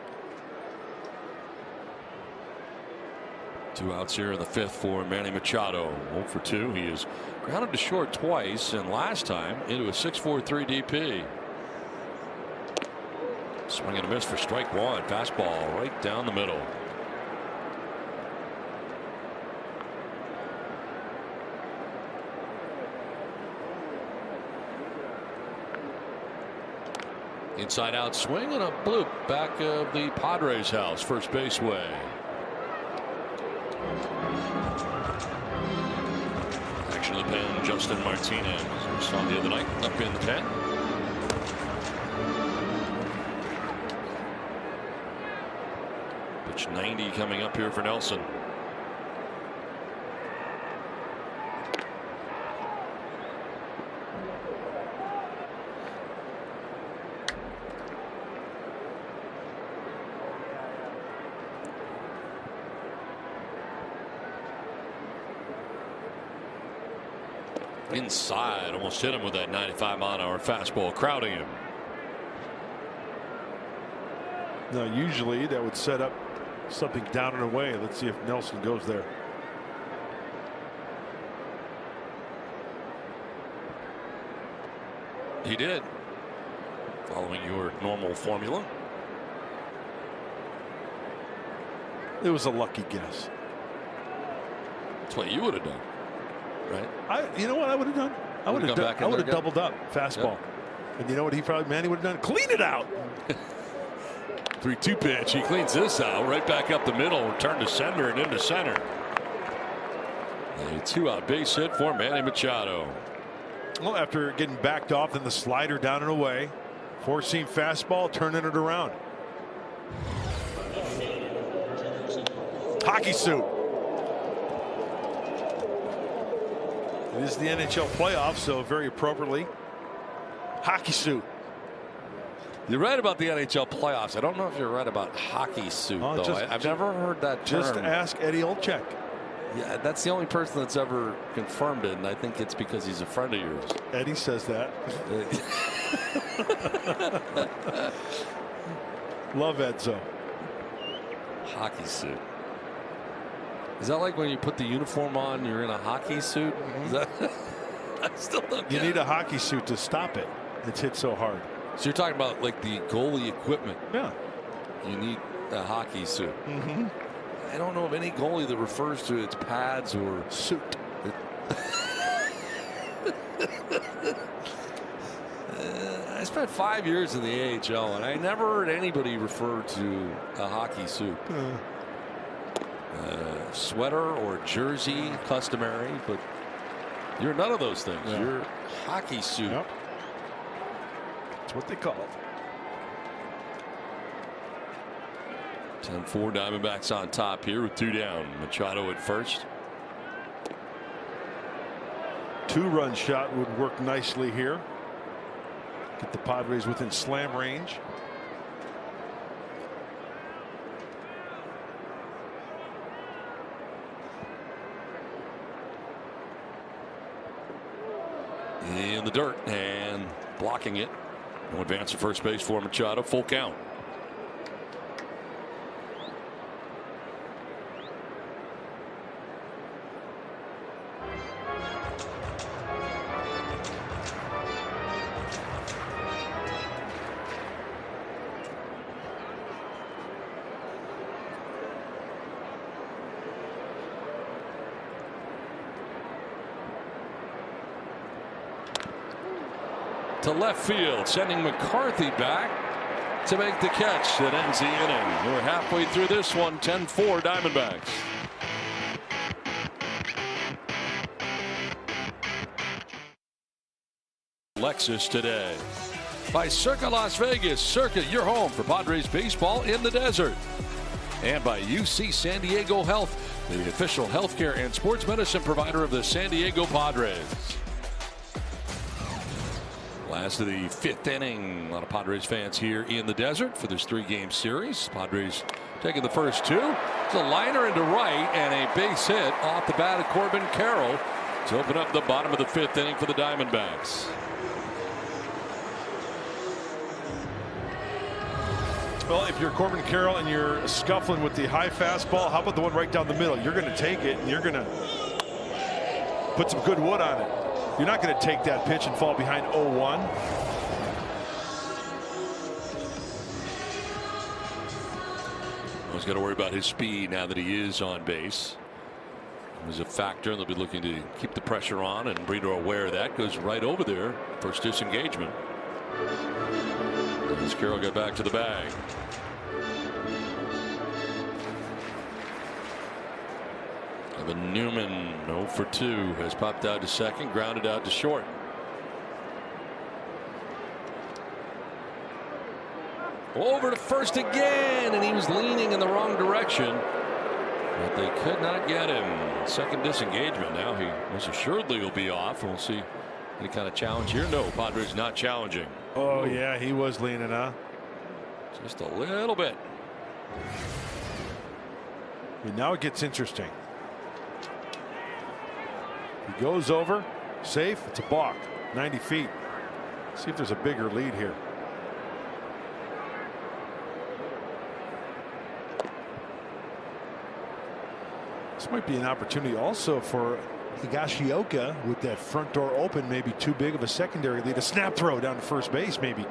Speaker 1: 2 outs here in the 5th for Manny Machado. 0 for 2. He is grounded to short twice, and last time into a 6.43 DP. Swing and a miss for strike 1. Fastball right down the middle. Inside out swing and a bloop back of the Padres house, first base way. Action of the pen, Justin Martinez. We saw him the other night up in the pen. Pitch 90 coming up here for Nelson. Inside, almost hit him with that 95-mile-an-hour fastball, crowding him.
Speaker 2: Now, usually that would set up something down and away. Let's see if Nelson goes there.
Speaker 1: He did, following your normal formula.
Speaker 2: It was a lucky guess.
Speaker 1: That's what you would have done. Right.
Speaker 2: You know what I would have done? I would have doubled up fastball. Yeah. And you know what Manny would have done? Clean it out.
Speaker 1: 3-2 pitch. He cleans this out right back up the middle. Return to center and into center. A 2-out base hit for Manny Machado.
Speaker 2: Well, after getting backed off, then the slider down and away. 4-seam fastball, turning it around. Hockey suit. It is the NHL playoffs, so very appropriately, hockey suit.
Speaker 1: You're right about the NHL playoffs. I don't know if you're right about hockey suit, though. I've never heard that term.
Speaker 2: Just ask Eddie Olczyk.
Speaker 1: Yeah, that's the only person that's ever confirmed it, and I think it's because he's a friend of yours.
Speaker 2: Eddie says that. Love Edzo.
Speaker 1: Hockey suit. Is that like when you put the uniform on, you're in a hockey suit? Is that I still don't get
Speaker 2: You need
Speaker 1: it.
Speaker 2: a hockey suit to stop it. It's hit so hard.
Speaker 1: So you're talking about like the goalie equipment.
Speaker 2: Yeah.
Speaker 1: You need a hockey suit.
Speaker 2: Mm-hmm.
Speaker 1: I don't know of any goalie that refers to its pads or
Speaker 2: Suit.
Speaker 1: I spent 5 years in the AHL, and I never heard anybody refer to a hockey suit. Sweater or jersey, customary, but you're none of those things.
Speaker 2: Yeah.
Speaker 1: You're hockey suit.
Speaker 2: Yep. That's what they call it.
Speaker 1: 10-4 Diamondbacks on top here with 2 down. Machado at first.
Speaker 2: 2-run shot would work nicely here. Get the Padres within slam range.
Speaker 1: In the dirt and blocking it. No advance to first base for Machado. Full count. To left field, sending McCarthy back to make the catch that ends the inning. We're halfway through this one. 10-4 Diamondbacks. Lexus today by Circa Las Vegas. Circa, your home for Padres baseball in the desert. And by UC San Diego Health, the official healthcare and sports medicine provider of the San Diego Padres. Last of the 5th inning. A lot of Padres fans here in the desert for this 3-game series. Padres taking the first 2. It's a liner into right and a base hit off the bat of Corbin Carroll to open up the bottom of the 5th inning for the Diamondbacks.
Speaker 2: Well, if you're Corbin Carroll and you're scuffling with the high fastball, how about the one right down the middle? You're going to take it and you're going to put some good wood on it. You're not going to take that pitch and fall behind 0-1.
Speaker 1: He's got to worry about his speed now that he is on base. It was a factor. They'll be looking to keep the pressure on, and Breeder aware of that. Goes right over there. First disengagement. As Carroll got back to the bag. Evan Newman 0 for 2 has popped out to second, grounded out to short. Over to first again, and he was leaning in the wrong direction, but they could not get him. Second disengagement. Now he most assuredly will be off, and we'll see any kind of challenge here. No, Padres not challenging.
Speaker 2: Oh yeah, he was leaning, huh?
Speaker 1: Just a little bit.
Speaker 2: And now it gets interesting. He goes over, safe. It's a balk, 90 feet. See if there's a bigger lead here. This might be an opportunity also for Higashioka with that front door open. Maybe too big of a secondary lead. A snap throw down to first base, maybe.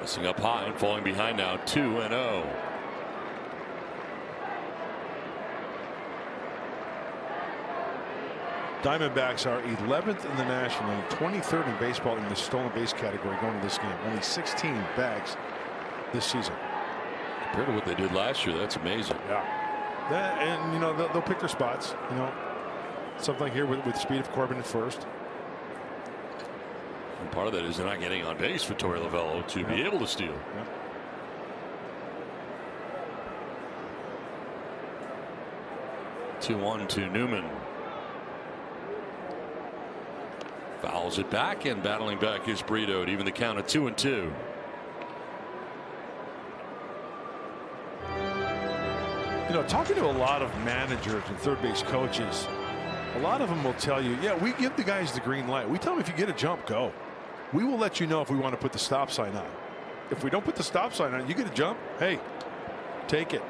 Speaker 1: Missing up high and falling behind now, 2-0.
Speaker 2: Diamondbacks are 11th in the National League, 23rd in baseball in the stolen base category going to this game. Only 16 bags this season.
Speaker 1: Compared to what they did last year, that's amazing.
Speaker 2: Yeah. And, you know, they'll pick their spots. You know, something like here with speed of Corbin at first.
Speaker 1: And part of that is they're not getting on base for Torey Lovullo to be able to steal. 2-1 to Newman. Fouls it back, and battling back is Brito to even the count at 2-2.
Speaker 2: You know, talking to a lot of managers and third base coaches, a lot of them will tell you, yeah, we give the guys the green light. We tell them if you get a jump, go. We will let you know if we want to put the stop sign on. If we don't put the stop sign on, you get a jump, hey, take it.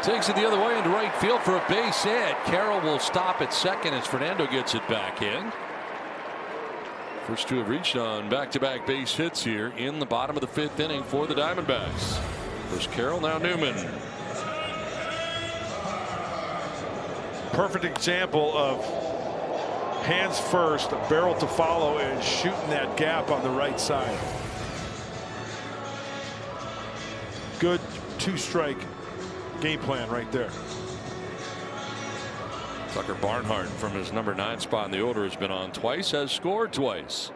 Speaker 1: Takes it the other way into right field for a base hit. Carroll will stop at second as Fernando gets it back in. First two have reached on back-to-back base hits here in the bottom of the fifth inning for the Diamondbacks. First Carroll, now Newman.
Speaker 2: Perfect example of hands first, barrel to follow, and shooting that gap on the right side. Good two-strike game plan right there.
Speaker 1: Tucker Barnhart from his number 9 spot in the order has been on twice, has scored twice.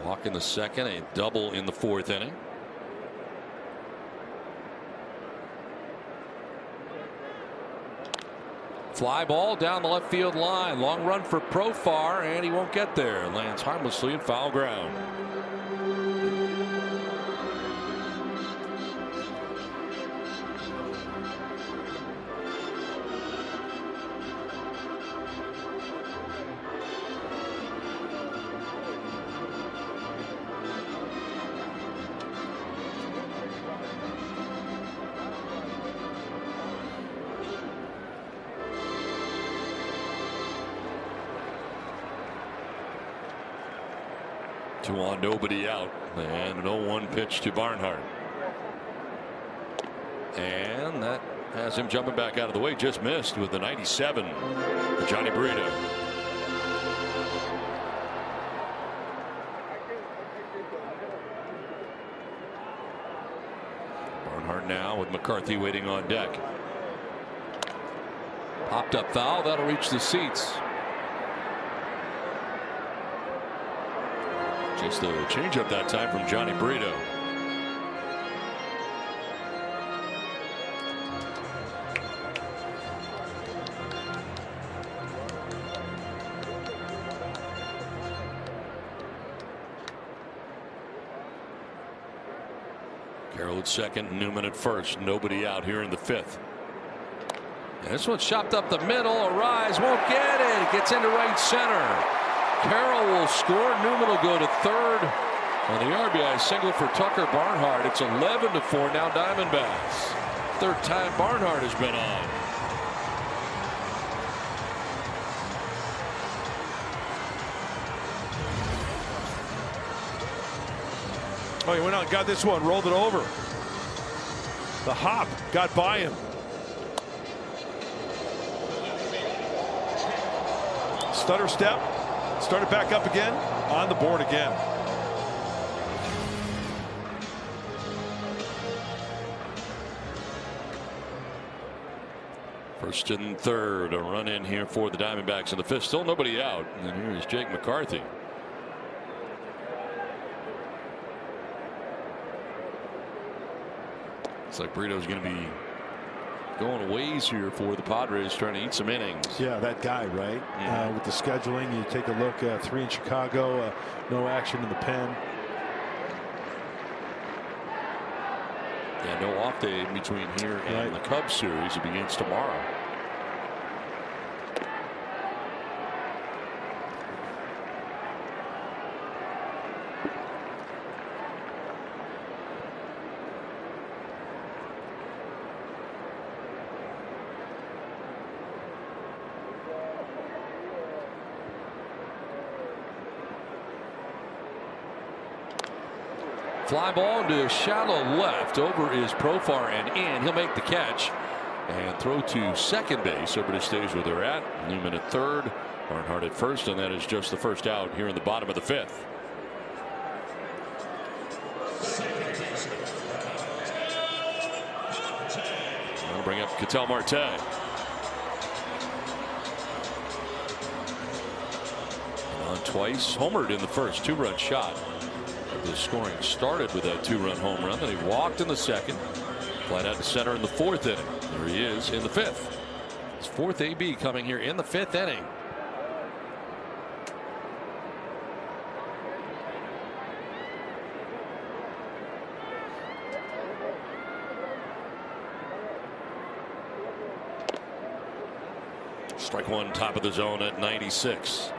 Speaker 1: Walk in the second, a double in the fourth inning. Fly ball down the left field line. Long run for Profar, and he won't get there. Lands harmlessly in foul ground. Two on, nobody out, and an 0-1 pitch to Barnhart. And that has him jumping back out of the way. Just missed with the 97 for Johnny Brito. Barnhart now with McCarthy waiting on deck. Popped up foul. That'll reach the seats. Just a changeup that time from Johnny Brito. Carroll at second, Newman at first. Nobody out here in the fifth. And this one's chopped up the middle. A rise, won't get it. It gets into right center. Carroll will score. Newman will go to third on the RBI single for Tucker Barnhart. It's 11-4 now Diamondbacks. Third time Barnhart has been on.
Speaker 2: Oh, he went out and got this one, rolled it over. The hop got by him. Stutter step. Started back up again, on the board again.
Speaker 1: First and third, a run in here for the Diamondbacks in the fifth. Still nobody out. And here is Jake McCarthy. Looks like Brito's going to be going a ways here for the Padres, trying to eat some innings.
Speaker 2: Yeah, that guy, right? With the scheduling, you take a look at 3 in Chicago, no action in the pen.
Speaker 1: Yeah, no off day in between here and the Cubs series. It begins tomorrow. Fly ball to shallow left. Over is Profar and in. He'll make the catch and throw to second base. Everybody stays where they're at. Newman at third, Barnhart at first, and that is just the first out here in the bottom of the fifth. That'll bring up Ketel Marte. On twice, homered in the first, 2-run shot. The scoring started with that 2-run home run. Then he walked in the second, Flat out to center in the 4th inning. There he is in the 5th. His 4th AB coming here in the 5th inning. Strike one, top of the zone at 96.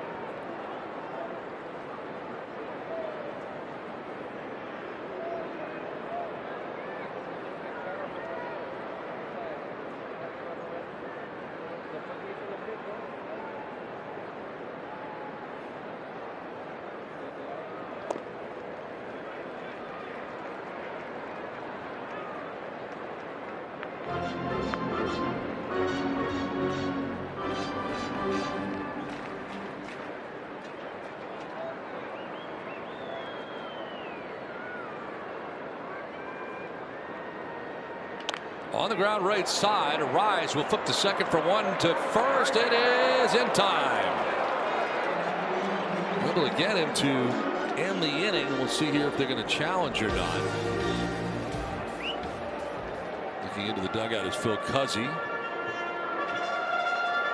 Speaker 1: On the ground right side, Rise will flip to second for one to first. It is in time. Able to get him to end the inning. We'll see here if they're going to challenge or not. Looking into the dugout is Phil Cuzzy.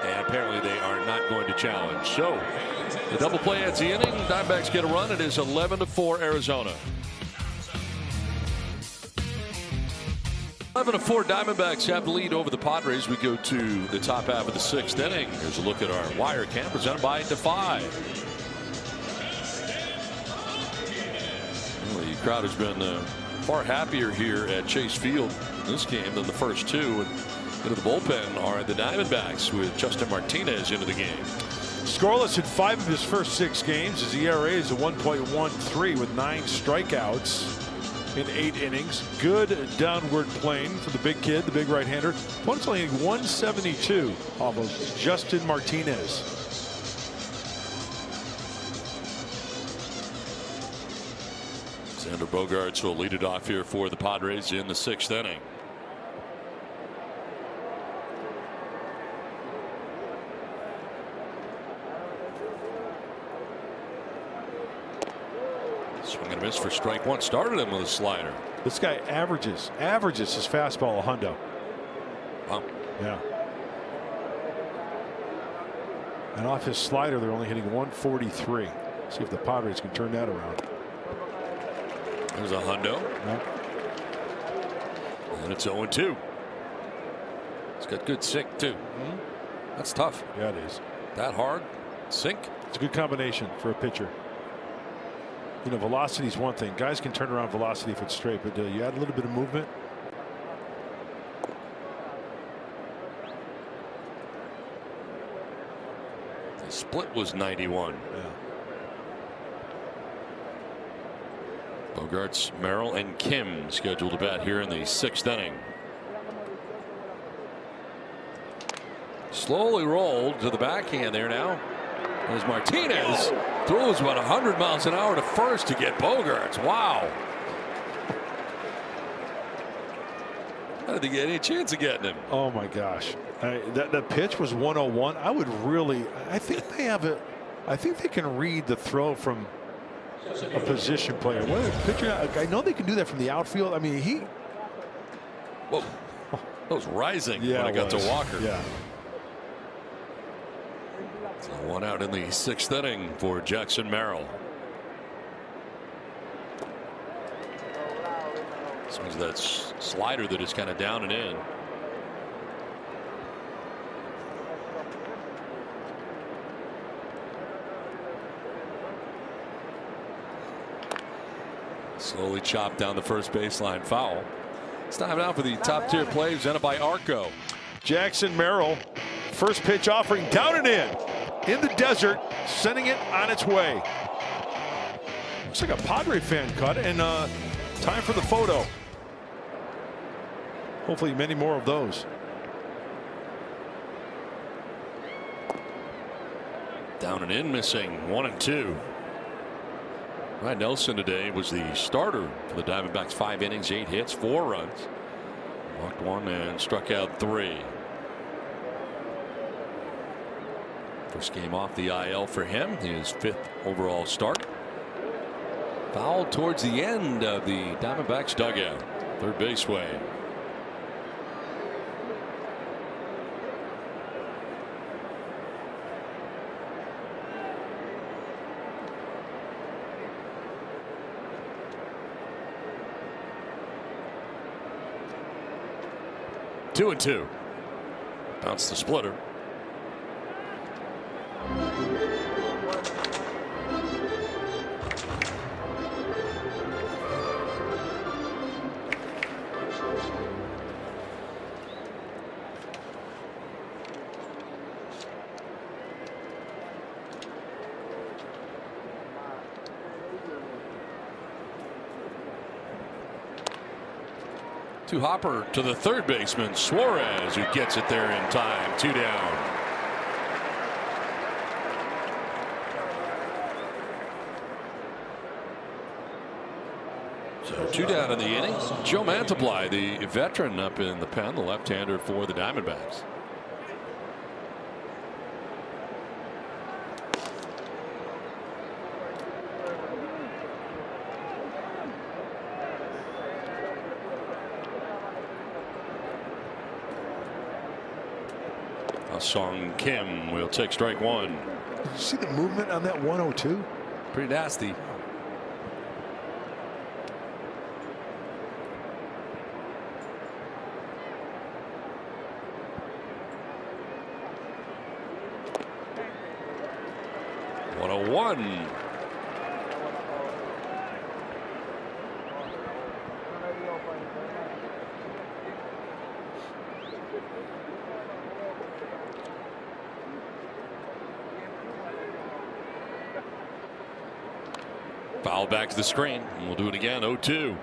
Speaker 1: And apparently they are not going to challenge. So the double play ends the inning. Diamondbacks get a run. It is 11-4 Arizona. 11-4 Diamondbacks have the lead over the Padres. We go to the top half of the 6th inning. Here's a look at our wire cam presented by Defy. Well, the crowd has been far happier here at Chase Field in this game than the first two. And into the bullpen are the Diamondbacks with Justin Martinez into the game.
Speaker 2: Scoreless in 5 of his first 6 games. His ERA is a 1.13 with 9 strikeouts in 8 innings. Good downward plane for the big kid, the big right-hander. Opponent's only hitting 172 off of Justin Martinez.
Speaker 1: Xander Bogaerts will lead it off here for the Padres in the 6th inning. Swing and a miss for strike one. Started him with a slider.
Speaker 2: This guy averages his fastball a hundo.
Speaker 1: Wow.
Speaker 2: Yeah. And off his slider, they're only hitting 143. See if the Padres can turn that around.
Speaker 1: There's a hundo.
Speaker 2: Yeah.
Speaker 1: And it's 0-2. It's got good sink too. That's tough.
Speaker 2: Yeah, it is.
Speaker 1: That hard sink.
Speaker 2: It's a good combination for a pitcher. You know, velocity is one thing. Guys can turn around velocity if it's straight, but you add a little bit of movement.
Speaker 1: The split was 91.
Speaker 2: Yeah.
Speaker 1: Bogaerts, Merrill, and Kim scheduled to bat here in the 6th inning. Slowly rolled to the backhand there now. As Martinez throws about 100 miles an hour to first to get Bogaerts. Wow. How did they get any chance of getting him?
Speaker 2: Oh my gosh. That pitch was 101. I would really, I think they have a, I think they can read the throw from a position player. What a pitcher, I know they can do that from the outfield. I mean, he.
Speaker 1: Whoa. That was rising
Speaker 2: Yeah,
Speaker 1: when I got to Walker.
Speaker 2: Yeah.
Speaker 1: So one out in the 6th inning for Jackson Merrill. Swings that slider that is kind of down and in. Slowly chopped down the first baseline, foul. It's time now for the top tier play presented by Arco.
Speaker 2: Jackson Merrill, first pitch offering down and in the desert, sending it on its way. Looks like a Padre fan cut, and time for the photo. Hopefully many more of those.
Speaker 1: Down and in, missing 1 and 2. Ryan Nelson today was the starter for the Diamondbacks. 5 innings, 8 hits, 4 runs. Walked 1 and struck out 3. First game off the IL for him, his 5th overall start. Foul towards the end of the Diamondbacks dugout. Third base way. 2-2. Bounce the splitter. To Hopper, to the third baseman Suarez, who gets it there in time. 2 down. So 2 down in the inning. Joe Mantiply, the veteran up in the pen, the left-hander for the Diamondbacks. Song Kim will take strike 1.
Speaker 2: Did you see the movement on that 102?
Speaker 1: Pretty nasty. One. Foul back to the screen, and we'll do it again. 0-2.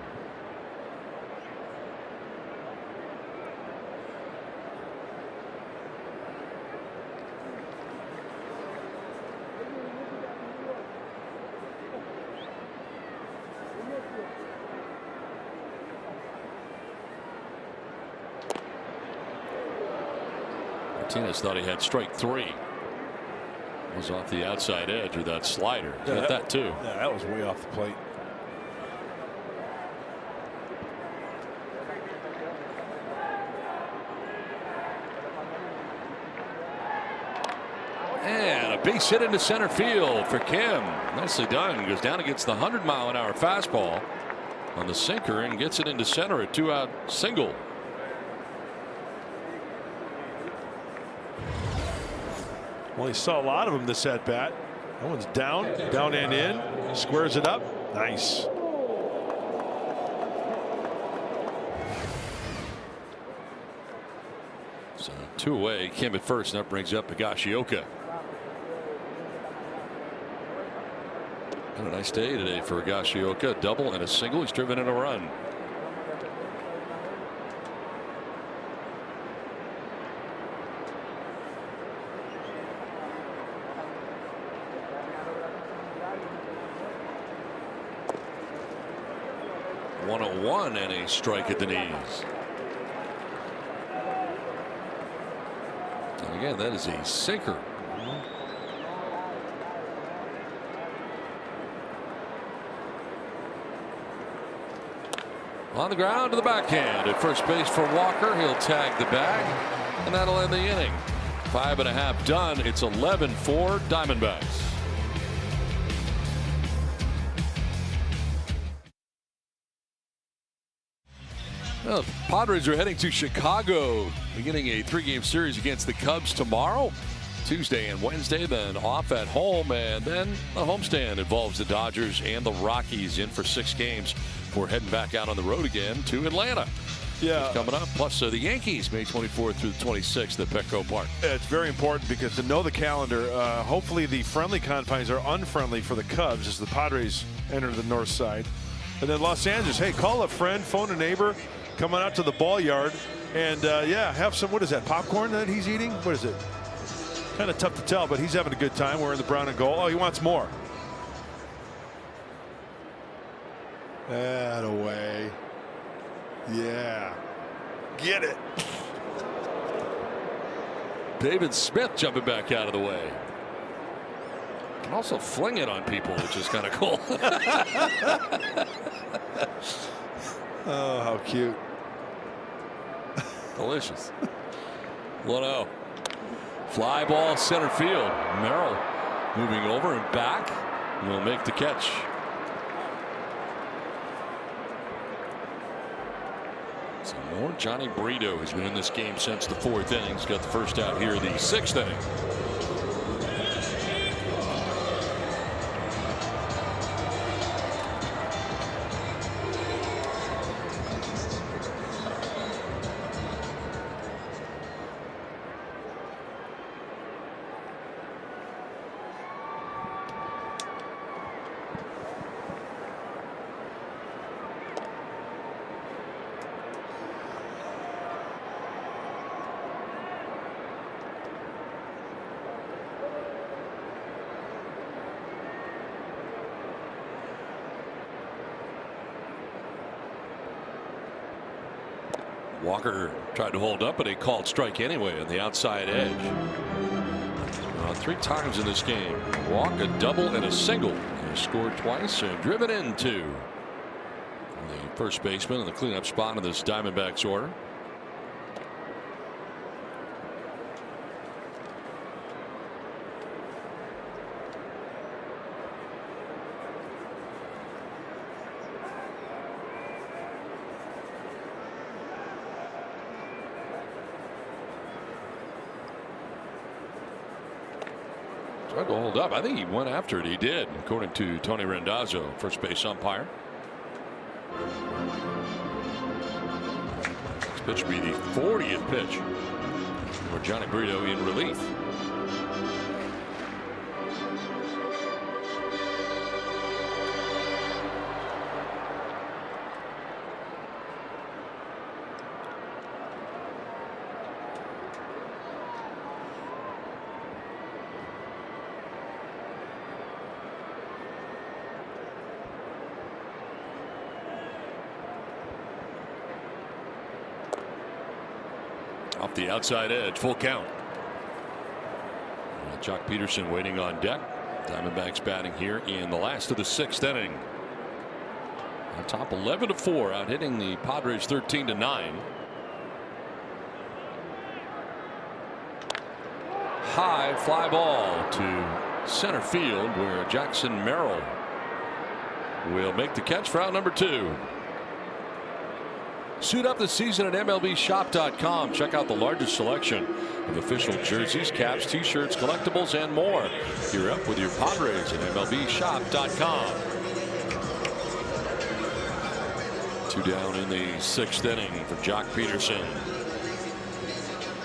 Speaker 1: Martinez thought he had strike 3. Was off the outside edge with that slider. He's got that too.
Speaker 2: Yeah, that was way off the plate.
Speaker 1: And a base hit into center field for Kim. Nicely done. Goes down against the 100-mile-an-hour fastball on the sinker and gets it into center. A 2-out single.
Speaker 2: Well, he saw a lot of them this at bat. That one's down and in. Squares it up. Nice.
Speaker 1: So 2 away. Kim at first. And that brings up Higashioka. Had a nice day today for Higashioka. A double and a single. He's driven in a run. One and a strike at the knees. And again, that is a sinker. On the ground to the backhand at first base for Walker. He'll tag the bag, and that'll end the inning. 5.5 done. It's 11-4 Diamondbacks. Well, the Padres are heading to Chicago, beginning a 3-game series against the Cubs tomorrow, Tuesday and Wednesday, then off at home, and then the homestand involves the Dodgers and the Rockies in for 6 games before heading back out on the road again to Atlanta.
Speaker 2: Yeah,
Speaker 1: it's coming up. Plus the Yankees May 24th through the 26th at Petco Park.
Speaker 2: It's very important because to know the calendar, hopefully the friendly confines are unfriendly for the Cubs as the Padres enter the north side. And then Los Angeles, hey, call a friend, phone a neighbor, come on out to the ball yard, and yeah, have some, what is that, popcorn that he's eating? What is it? Kind of tough to tell, but he's having a good time wearing the brown and gold. Oh, he wants more. That away. Yeah. Get it.
Speaker 1: David Smith jumping back out of the way. Can also fling it on people, which is kind of cool.
Speaker 2: Oh, how cute.
Speaker 1: Delicious. 1-0. Fly ball center field. Merrill moving over and back will make the catch. So More Johnny Brito has been in this game since the 4th inning. He's got the first out here, the 6th inning. Walker tried to hold up, but he called strike anyway on the outside edge. 3 times in this game. Walk, a double, and a single. He scored twice and driven into the first baseman in the cleanup spot in this Diamondbacks order. Tried to hold up. I think he went after it. He did, according to Tony Randazzo, first base umpire. This pitch will be the 40th pitch for Johnny Brito in relief. Off the outside edge, full count. Jock Peterson waiting on deck. Diamondbacks batting here in the last of the 6th inning. On top 11-4, out hitting the Padres 13-9. High fly ball to center field, where Jackson Merrill will make the catch for out number 2. Suit up this season at MLBshop.com. Check out the largest selection of official jerseys, caps, t-shirts, collectibles, and more. Gear up with your Padres at MLBshop.com. 2 down in the 6th inning for Jock Peterson.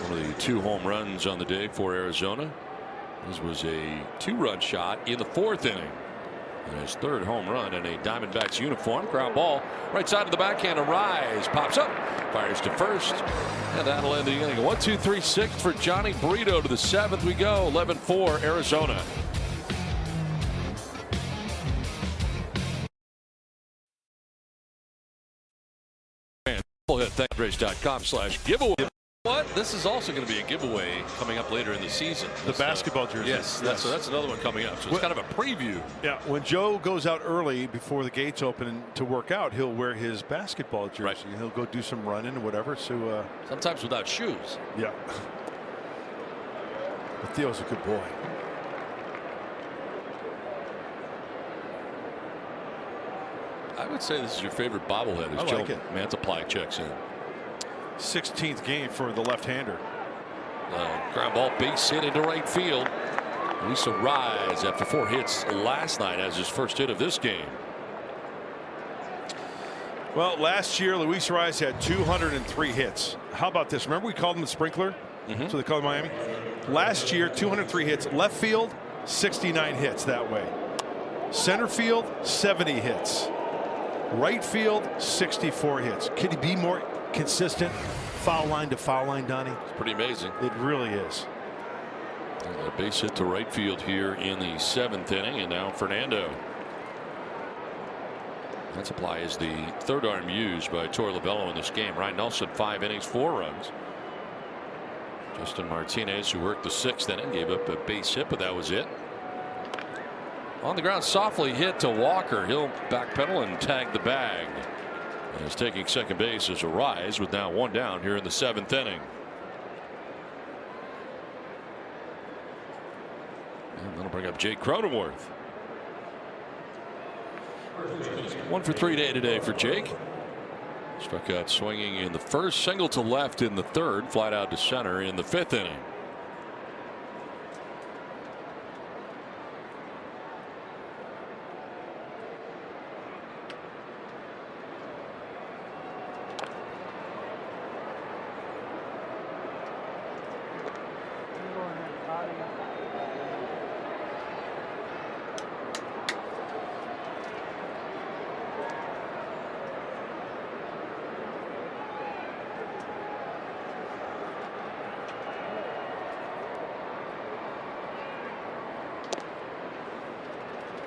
Speaker 1: One of the 2 home runs on the day for Arizona. This was a 2-run shot in the 4th inning. And his 3rd home run in a Diamondbacks uniform. Ground ball right side of the backhand. A rise, pops up, fires to first, and that'll end the inning. 1, 2, 3, 6 for Johnny Brito. To the 7th we go. 11-4 Arizona. Hit Padres.com/giveaway. What? This is also going to be a giveaway coming up later in the season.
Speaker 2: The basketball jersey.
Speaker 1: Yes, so that's another one coming up. So it's kind of a preview.
Speaker 2: Yeah, when Joe goes out early before the gates open to work out, he'll wear his basketball jersey.
Speaker 1: Right.
Speaker 2: He'll go do some running or whatever. So
Speaker 1: sometimes without shoes.
Speaker 2: Yeah. But Theo's a good boy.
Speaker 1: I would say this is your favorite bobblehead as Joe Mantiply checks in.
Speaker 2: 16th game for the left-hander.
Speaker 1: Ground ball base hit into right field. Luis Rise, after 4 hits last night, has his first hit of this game.
Speaker 2: Well, last year Luis Rise had 203 hits. How about this? Remember we called him the sprinkler? So they called him Miami. Last year 203 hits. Left field 69 hits that way. Center field 70 hits. Right field 64 hits. Could he be more consistent foul line to foul line, Donnie?
Speaker 1: It's pretty amazing.
Speaker 2: It really is.
Speaker 1: A base hit to right field here in the 7th inning, and now Fernando. That supply is the 3rd arm used by Torey Lovullo in this game. Ryan Nelson 5 innings 4 runs. Justin Martinez, who worked the 6th inning, gave up a base hit, but that was it. On the ground, softly hit to Walker. He'll backpedal and tag the bag. And is taking second base as a Rise, with now 1 down here in the 7th inning. And that'll bring up Jake Cronenworth. 1 for 3 day today for Jake. Struck out swinging in the first, single to left in the third, flied out to center in the fifth inning.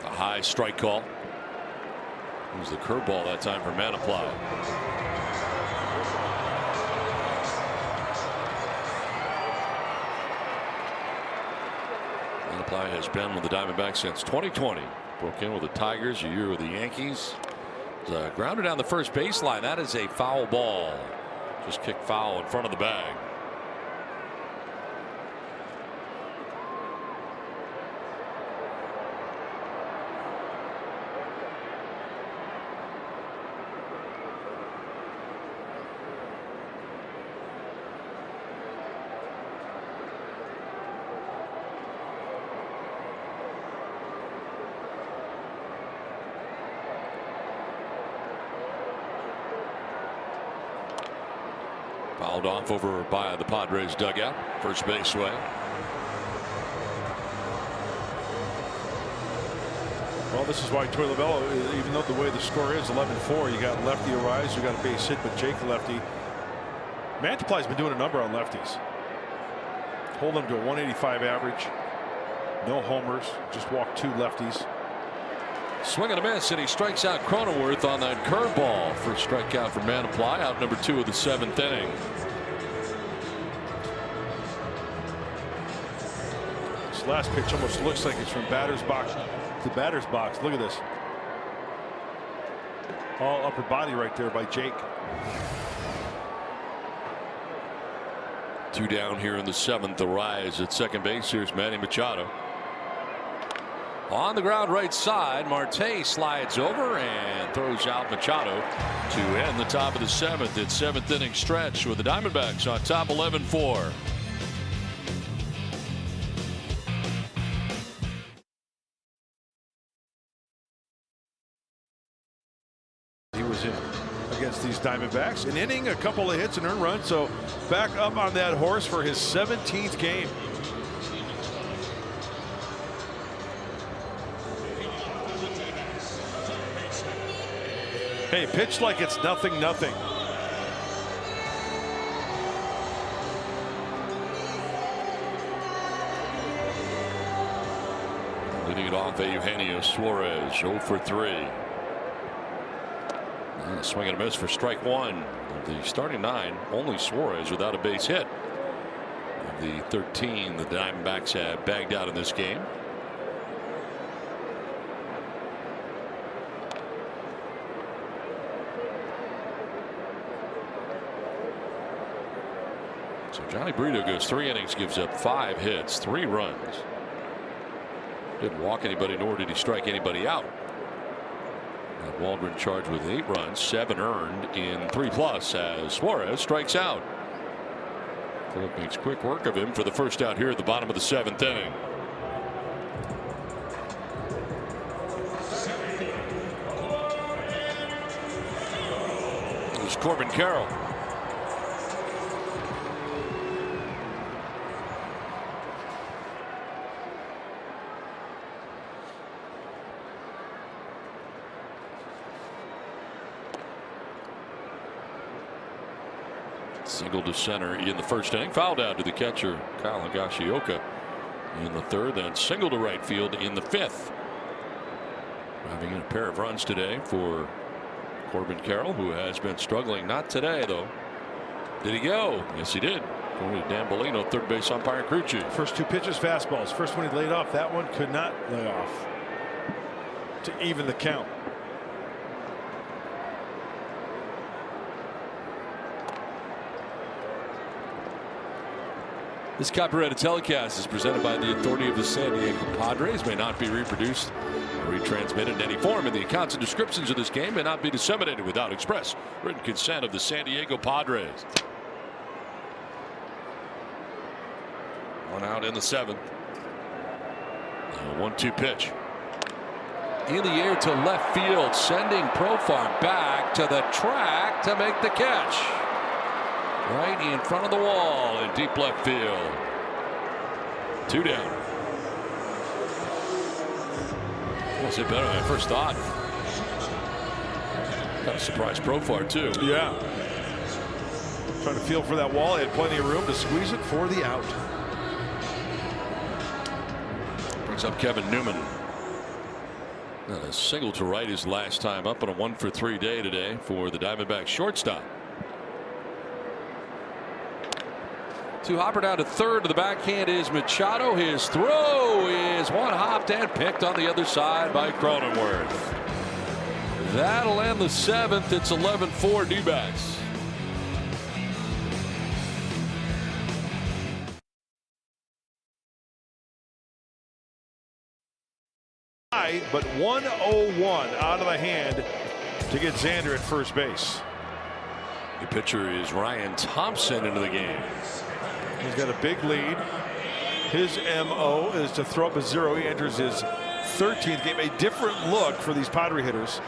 Speaker 1: High strike call. It was the curveball that time for Manaply. Manaply has been with the Diamondbacks since 2020. Broke in with the Tigers, a year with the Yankees. Grounded down the first baseline. That is a foul ball. Just kicked foul in front of the bag. Fouled off over by the Padres dugout. First base way.
Speaker 2: Well, this is why Troy Lovullo, even though the way the score is 11-4, you got lefty Arise, you got a base hit, but Jake lefty. Mantiply's been doing a number on lefties. Hold them to a 185 average. No homers, just walked 2 lefties.
Speaker 1: Swing and a miss, and he strikes out Cronenworth on that curveball. First strikeout for Manaply, out number 2 of the 7th inning.
Speaker 2: This last pitch almost looks like it's from batter's box to batter's box. Look at this. All upper body right there by Jake.
Speaker 1: 2 down here in the 7th. The rise at second base. Here's Manny Machado. On the ground right side, Marte slides over and throws out Machado to end the top of the 7th. It's 7th inning stretch with the Diamondbacks on top 11-4.
Speaker 2: He was in against these Diamondbacks. An inning, a couple of hits, and earned runs. So back up on that horse for his 17th game. Hey, pitch like it's nothing.
Speaker 1: Leading it off, Eugenio Suarez, 0 for 3. And a swing and a miss for strike 1. Of the starting 9, only Suarez without a base hit. Of the 13 the Diamondbacks have bagged out in this game. So Johnny Brito goes 3 innings, gives up 5 hits, 3 runs. Didn't walk anybody, nor did he strike anybody out. Waldron charged with 8 runs, 7 earned in 3+ as Suarez strikes out. Philip makes quick work of him for the first out here at the bottom of the 7th inning. There's Corbin Carroll. Single to center in the first inning. Fouled out to the catcher, Kyle Higashioka, in the 3rd. Then single to right field in the 5th. Driving in a pair of runs today for Corbin Carroll, who has been struggling. Not today, though. Did he go? Yes, he did. Going to Dan Bellino, 3rd base umpire crew chief.
Speaker 2: First 2 pitches, fastballs. First one he laid off. That one could not lay off to even the count.
Speaker 1: This copyrighted telecast is presented by the authority of the San Diego Padres. May not be reproduced or retransmitted in any form, and the accounts and descriptions of this game may not be disseminated without express written consent of the San Diego Padres. One out in the 7th. A 1-2 pitch. In the air to left field, sending Profar back to the track to make the catch. Right in front of the wall in deep left field. 2 down. Was it better than I first thought? Kind of surprised Profar too.
Speaker 2: Yeah. Trying to feel for that wall. He had plenty of room to squeeze it for the out.
Speaker 1: Brings up Kevin Newman. A single to right his last time up on a 1-for-3 day today for the Diamondbacks shortstop. To Hopper down to third. To the backhand is Machado. His throw is one hopped and picked on the other side by Cronenworth. That'll end the 7th. It's 11-4 D-backs.
Speaker 2: But 101 out of the hand to get Xander at first base.
Speaker 1: The pitcher is Ryan Thompson into the game.
Speaker 2: He's got a big lead. His MO is to throw up a 0. He enters his 13th game. A different look for these Padre hitters.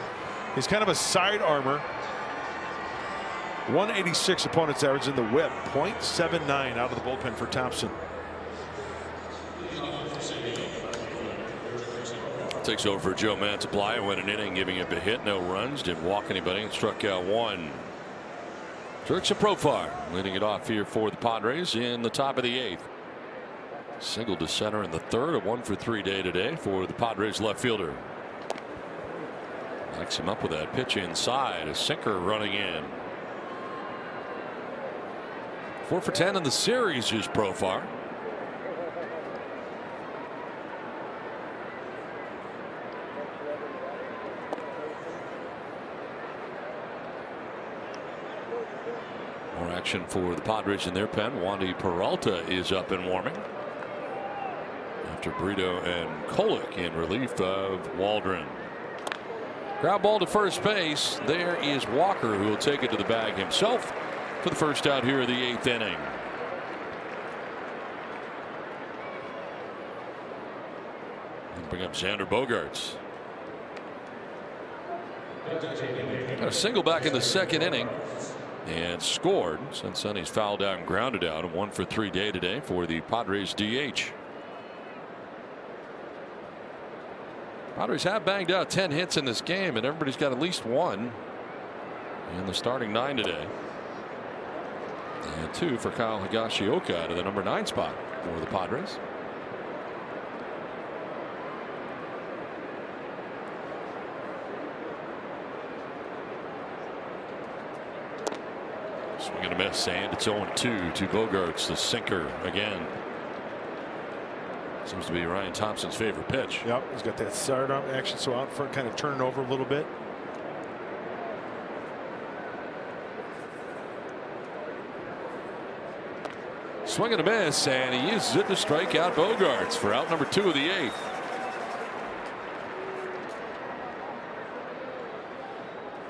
Speaker 2: He's kind of a side armor. 186 opponents average in the whip. .79 out of the bullpen for Thompson.
Speaker 1: Takes over for Joe Mantiply. Went an inning giving up a hit. No runs. Didn't walk anybody. And struck out 1. Jurickson Profar leading it off here for the Padres in the top of the 8th. Single to center in the 3rd. A 1-for-3 day today for the Padres left fielder. Likes him up with that pitch inside. A sinker running in. 4 for 10 in the series is Profar. More action for the Padres in their pen. Wandy Peralta is up and warming after Brito and Kolek in relief of Waldron. Ground ball to first base. There is Walker, who will take it to the bag himself for the first out here of the 8th inning. And bring up Xander Bogaerts. Got a single back in the 2nd inning. And scored. Since then he's fouled out and grounded out. A 1-for-3 day today for the Padres DH. Padres have banged out 10 hits in this game, and everybody's got at least 1 in the starting 9 today. And 2 for Kyle Higashioka to the number 9 spot for the Padres. Swing and a miss, and it's 0-2 to Bogaerts, the sinker again. Seems to be Ryan Thompson's favorite pitch.
Speaker 2: Yep, he's got that sidearm action, so out front, kind of turning over a little bit.
Speaker 1: Swing and a miss, and he uses it to strike out Bogaerts for out number 2 of the 8th.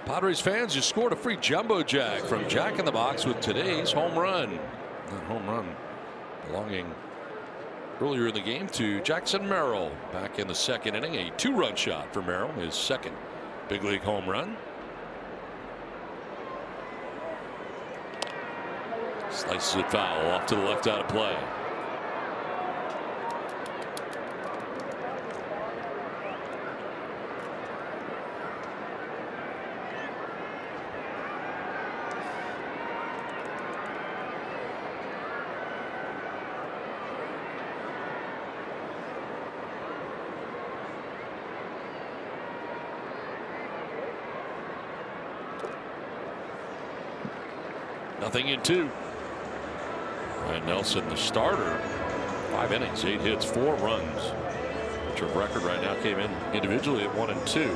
Speaker 1: Padres fans just scored a free jumbo jack from Jack in the Box with today's home run. That home run belonging earlier in the game to Jackson Merrill back in the 2nd inning. A 2-run shot for Merrill, his 2nd big league home run. Slices it foul off to the left out of play. Nothing in 2. Ryan Nelson, the starter, 5 innings, 8 hits, 4 runs. Pitcher of record right now came in individually at 1 and 2.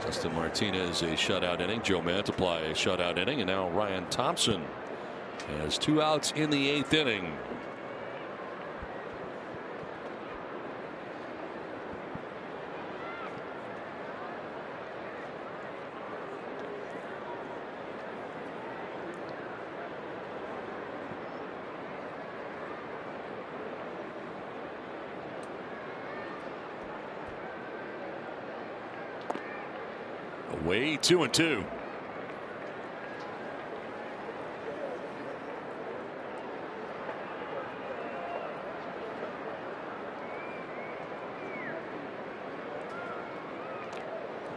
Speaker 1: Justin Martinez a shutout inning. Joe Mantiply a shutout inning, and now Ryan Thompson Has 2 outs in the 8th inning. Away 2-2.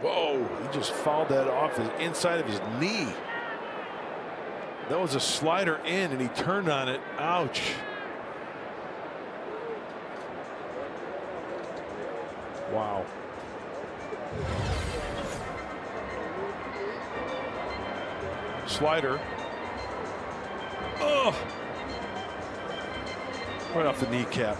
Speaker 2: Whoa, he just fouled that off the inside of his knee. That was a slider in, and he turned on it. Ouch. Wow. Slider. Oh. Right off the kneecap.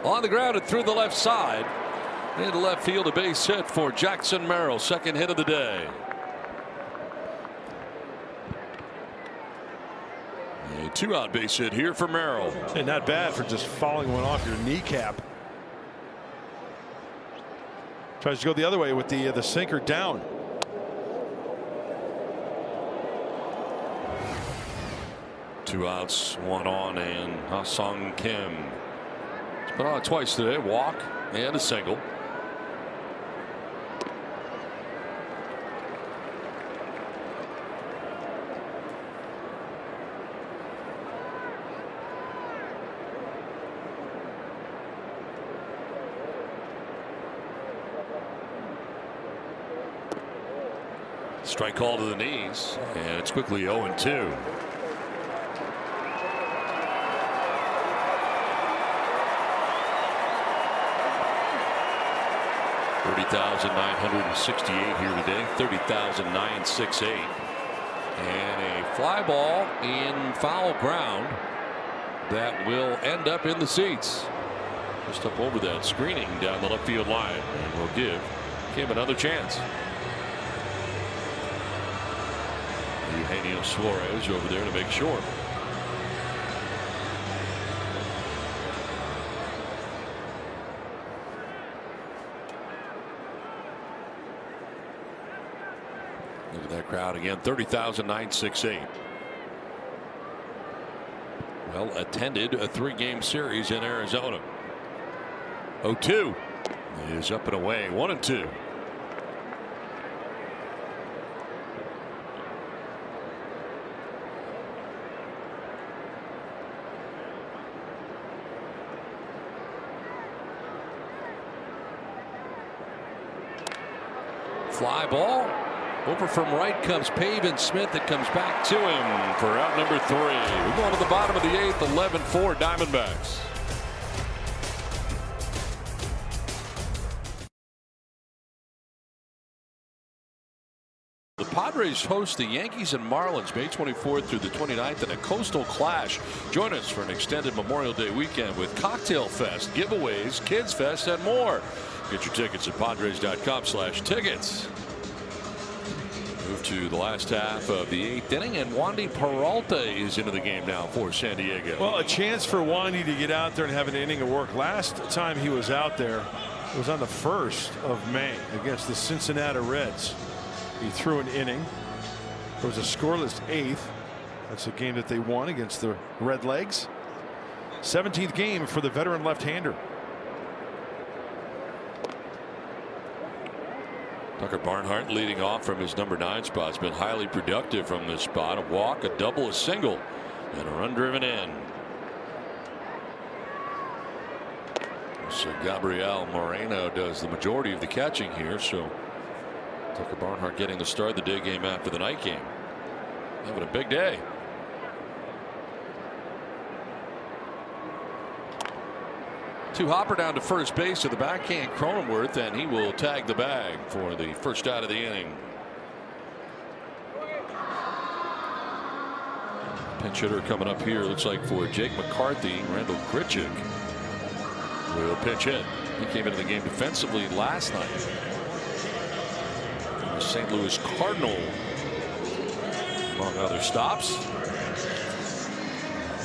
Speaker 1: On the ground and through the left side. Into left field, a base hit for Jackson Merrill. Second hit of the day. A 2-out base hit here for Merrill.
Speaker 2: And not bad for just fouling one off your kneecap. Tries to go the other way with the sinker down.
Speaker 1: Two outs, 1 on, and Ha-Sung Kim. He's been on twice today. Walk and a single. Strike call to the knees, and it's quickly 0-2. $30,968 here today. 30,968, and a fly ball in foul ground that will end up in the seats. Just up over that screening down the left field line, and will give Kim another chance. Eugenio Suarez over there to make sure. Look at that crowd again. 30,968. Well attended, a 3-game series in Arizona. 0-2 is up and away. 1-2. Fly ball over from right comes Pavin Smith. It comes back to him for out number 3. We're going to the bottom of the 8th. 11-4 Diamondbacks. The Padres host the Yankees and Marlins May 24th through the 29th in a coastal clash. Join us for an extended Memorial Day weekend with Cocktail Fest, giveaways, Kids Fest, and more. Get your tickets at Padres.com/tickets. Move to the last half of the 8th inning, and Wandy Peralta is into the game now for San Diego.
Speaker 2: Well, a chance for Wandy to get out there and have an inning of work. Last time he was out there, it was on the 1st of May against the Cincinnati Reds. He threw an inning. It was a scoreless 8th. That's a game that they won against the Redlegs. 17th game for the veteran left-hander.
Speaker 1: Tucker Barnhart leading off from his number 9 spot. Has been highly productive from this spot. A walk, a double, a single, and a run driven in. So Gabriel Moreno does the majority of the catching here. So Tucker Barnhart getting the start of the day game after the night game. Having a big day. To Hopper down to first base to the backhand Cronenworth, and he will tag the bag for the first out of the inning. Pinch hitter coming up here looks like for Jake McCarthy. Randall Grichuk will pitch hit. He came into the game defensively last night. The St. Louis Cardinal, among other stops.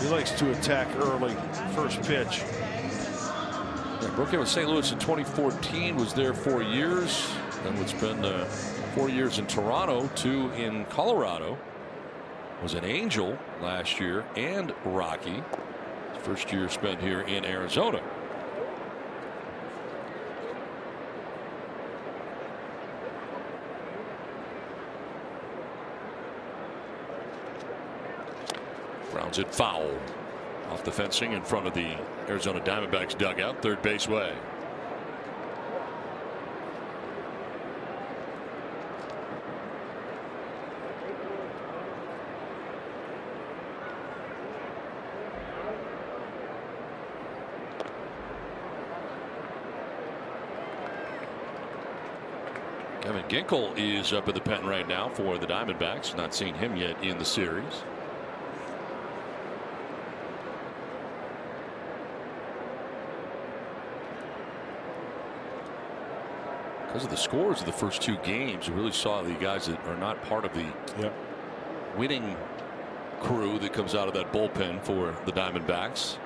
Speaker 2: He likes to attack early. First pitch.
Speaker 1: Yeah, broke in with St. Louis in 2014. Was there 4 years. Then would spend 4 years in Toronto, 2 in Colorado. Was an Angel last year and Rocky. First year spent here in Arizona. Grounds it foul off the fencing in front of the Arizona Diamondbacks dugout, third base way. Kevin Ginkel is up at the pen right now for the Diamondbacks. Not seen him yet in the series. Because of the scores of the first 2 games, you really saw the guys that are not part of the winning crew that comes out of that bullpen for the Diamondbacks.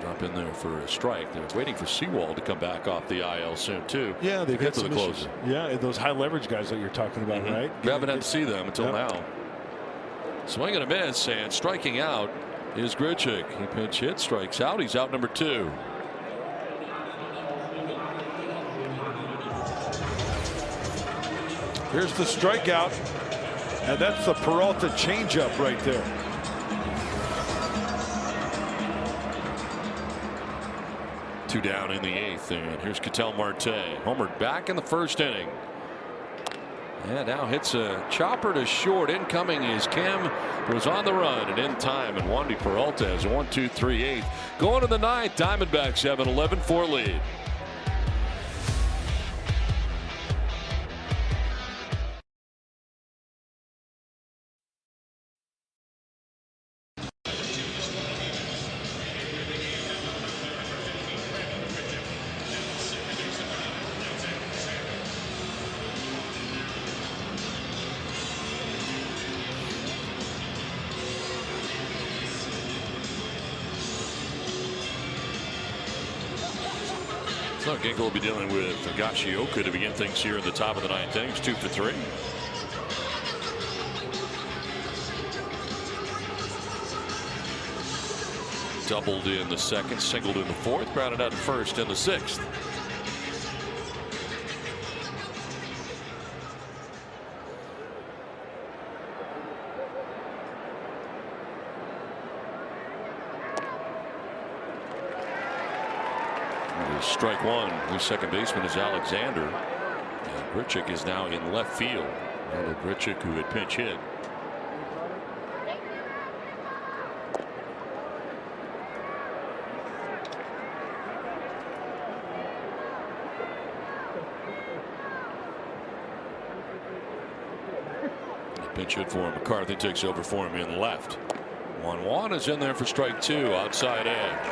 Speaker 1: Drop in there for a strike. They're waiting for Sewald to come back off the IL soon too.
Speaker 2: Yeah, they've
Speaker 1: hit
Speaker 2: got
Speaker 1: to the closer.
Speaker 2: Yeah, those high leverage guys that you're talking about, right?
Speaker 1: We haven't had to see them until now. Swing and a miss, and striking out is Grichuk. He pinch hit, strikes out. He's out number 2.
Speaker 2: Here's the strikeout, and that's the Peralta changeup right there.
Speaker 1: Two down in the 8th, and here's Ketel Marte. Homered back in the first inning. And now hits a chopper to short. Incoming is Kim. Was on the run and in time, and Wandy Peralta has a 1-2-3-8. Going to the 9th, Diamondbacks have an 11-4 lead. So Ginkel will be dealing with Higashioka to begin things here in the top of the 9th innings. 2 for 3. Doubled in the 2nd, singled in the 4th, grounded out in first in the 6th. Strike 1. The second baseman is Alexander. And Grichuk is now in left field. Randall Grichuk, who had pinch hit. Pinch hit for him. McCarthy takes over for him in left. 1-1 is in there for strike 2. Outside edge.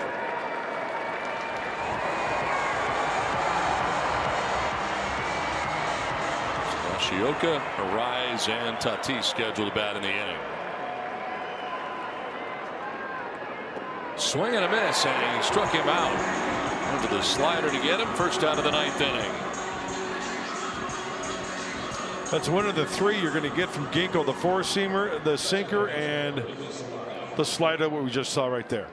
Speaker 1: Higashioka, Arise, and Tatis scheduled to bat in the inning. Swing and a miss, and he struck him out. Into the slider to get him. First out of the 9th inning.
Speaker 2: That's one of the 3 you're going to get from Ginkel: the 4-seamer, the sinker, and the slider, what we just saw right there.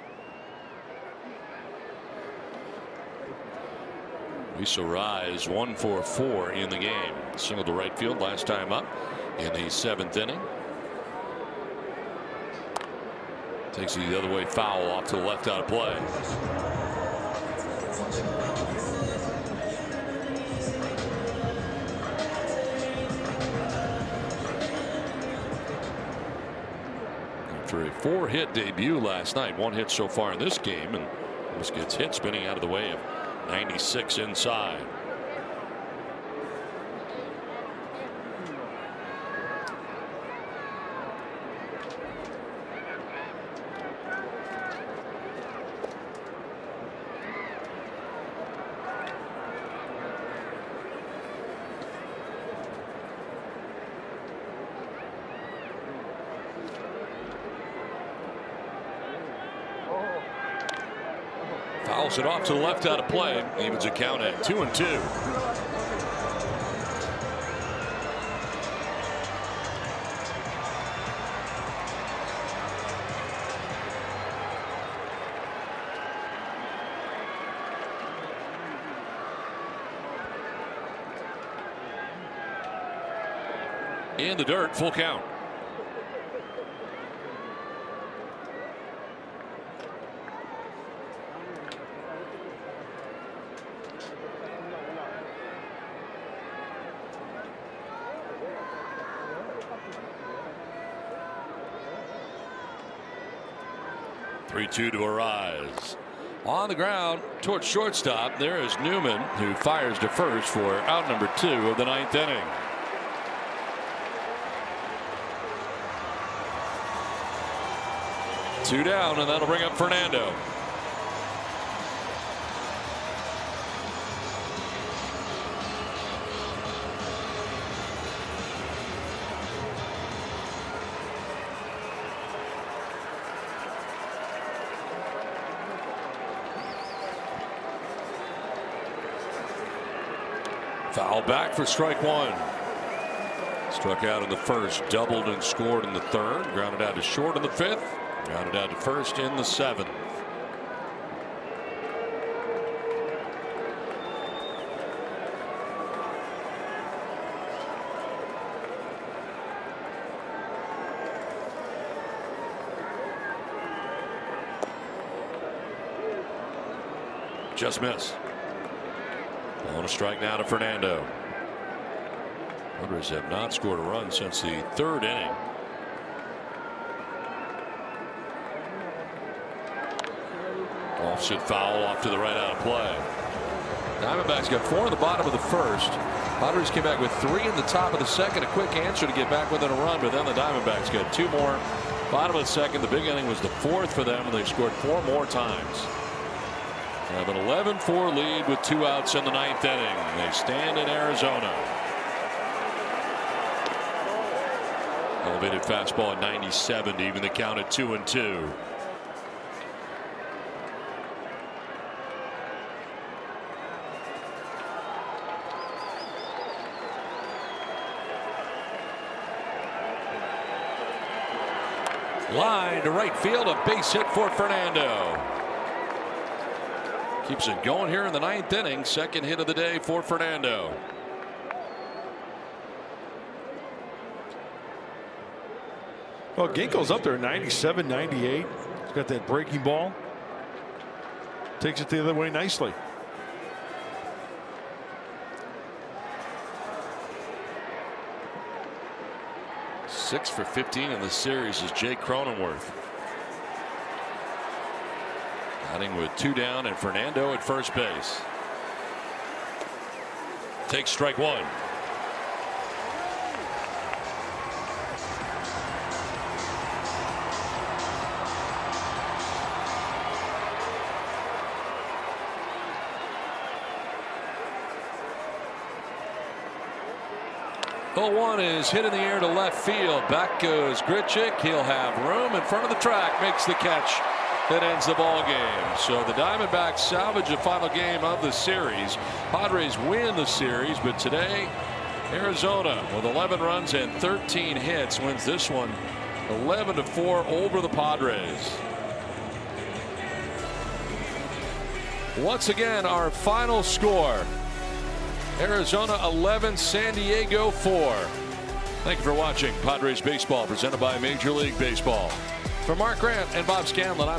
Speaker 1: Lisa Rise 1 for 4 in the game. Single to right field last time up in the 7th inning. Takes it the other way, foul off to the left out of play. after a 4-hit debut last night. 1 hit so far in this game, and this gets hit spinning out of the way of 96 inside. Fouls it off to the left out of play. Evens a count at 2-2. In the dirt, full count. Three-two to Arise. On the ground towards shortstop. There is Newman, who fires to first for out number 2 of the 9th inning. Two down, and that'll bring up Fernando. Foul back for strike 1. Struck out in the first, doubled and scored in the third, grounded out to short in the 5th, grounded out to first in the 7th. Just missed. On a strike now to Fernando. Padres have not scored a run since the 3rd inning. Offset foul off to the right out of play. Diamondbacks got 4 in the bottom of the 1st. Padres came back with 3 in the top of the 2nd. A quick answer to get back within a run, but then the Diamondbacks got 2 more. Bottom of the 2nd. The big inning was the 4th for them, and they scored 4 more times. They have an 11-4 lead with 2 outs in the 9th inning. They stand in Arizona. Elevated fastball at 97 to even the count at 2-2. Line to right field, a base hit for Fernando. Keeps it going here in the 9th inning. 2nd hit of the day for Fernando.
Speaker 2: Well, Ginkgo's up there 97, 98. He's got that breaking ball. Takes it the other way nicely.
Speaker 1: Six for 15 in the series is Jake Cronenworth. Batting with 2 down and Fernando at first base. Takes strike 1. The 1 is hit in the air to left field. Back goes Grichuk. He'll have room in front of the track. Makes the catch that ends the ball game. So the Diamondbacks salvage the final game of the series. Padres win the series, but today Arizona with 11 runs and 13 hits wins this one 11-4 over the Padres. Once again, our final score: Arizona 11, San Diego 4. Thank you for watching Padres baseball presented by Major League Baseball. For Mark Grant and Bob Scanlon, I'm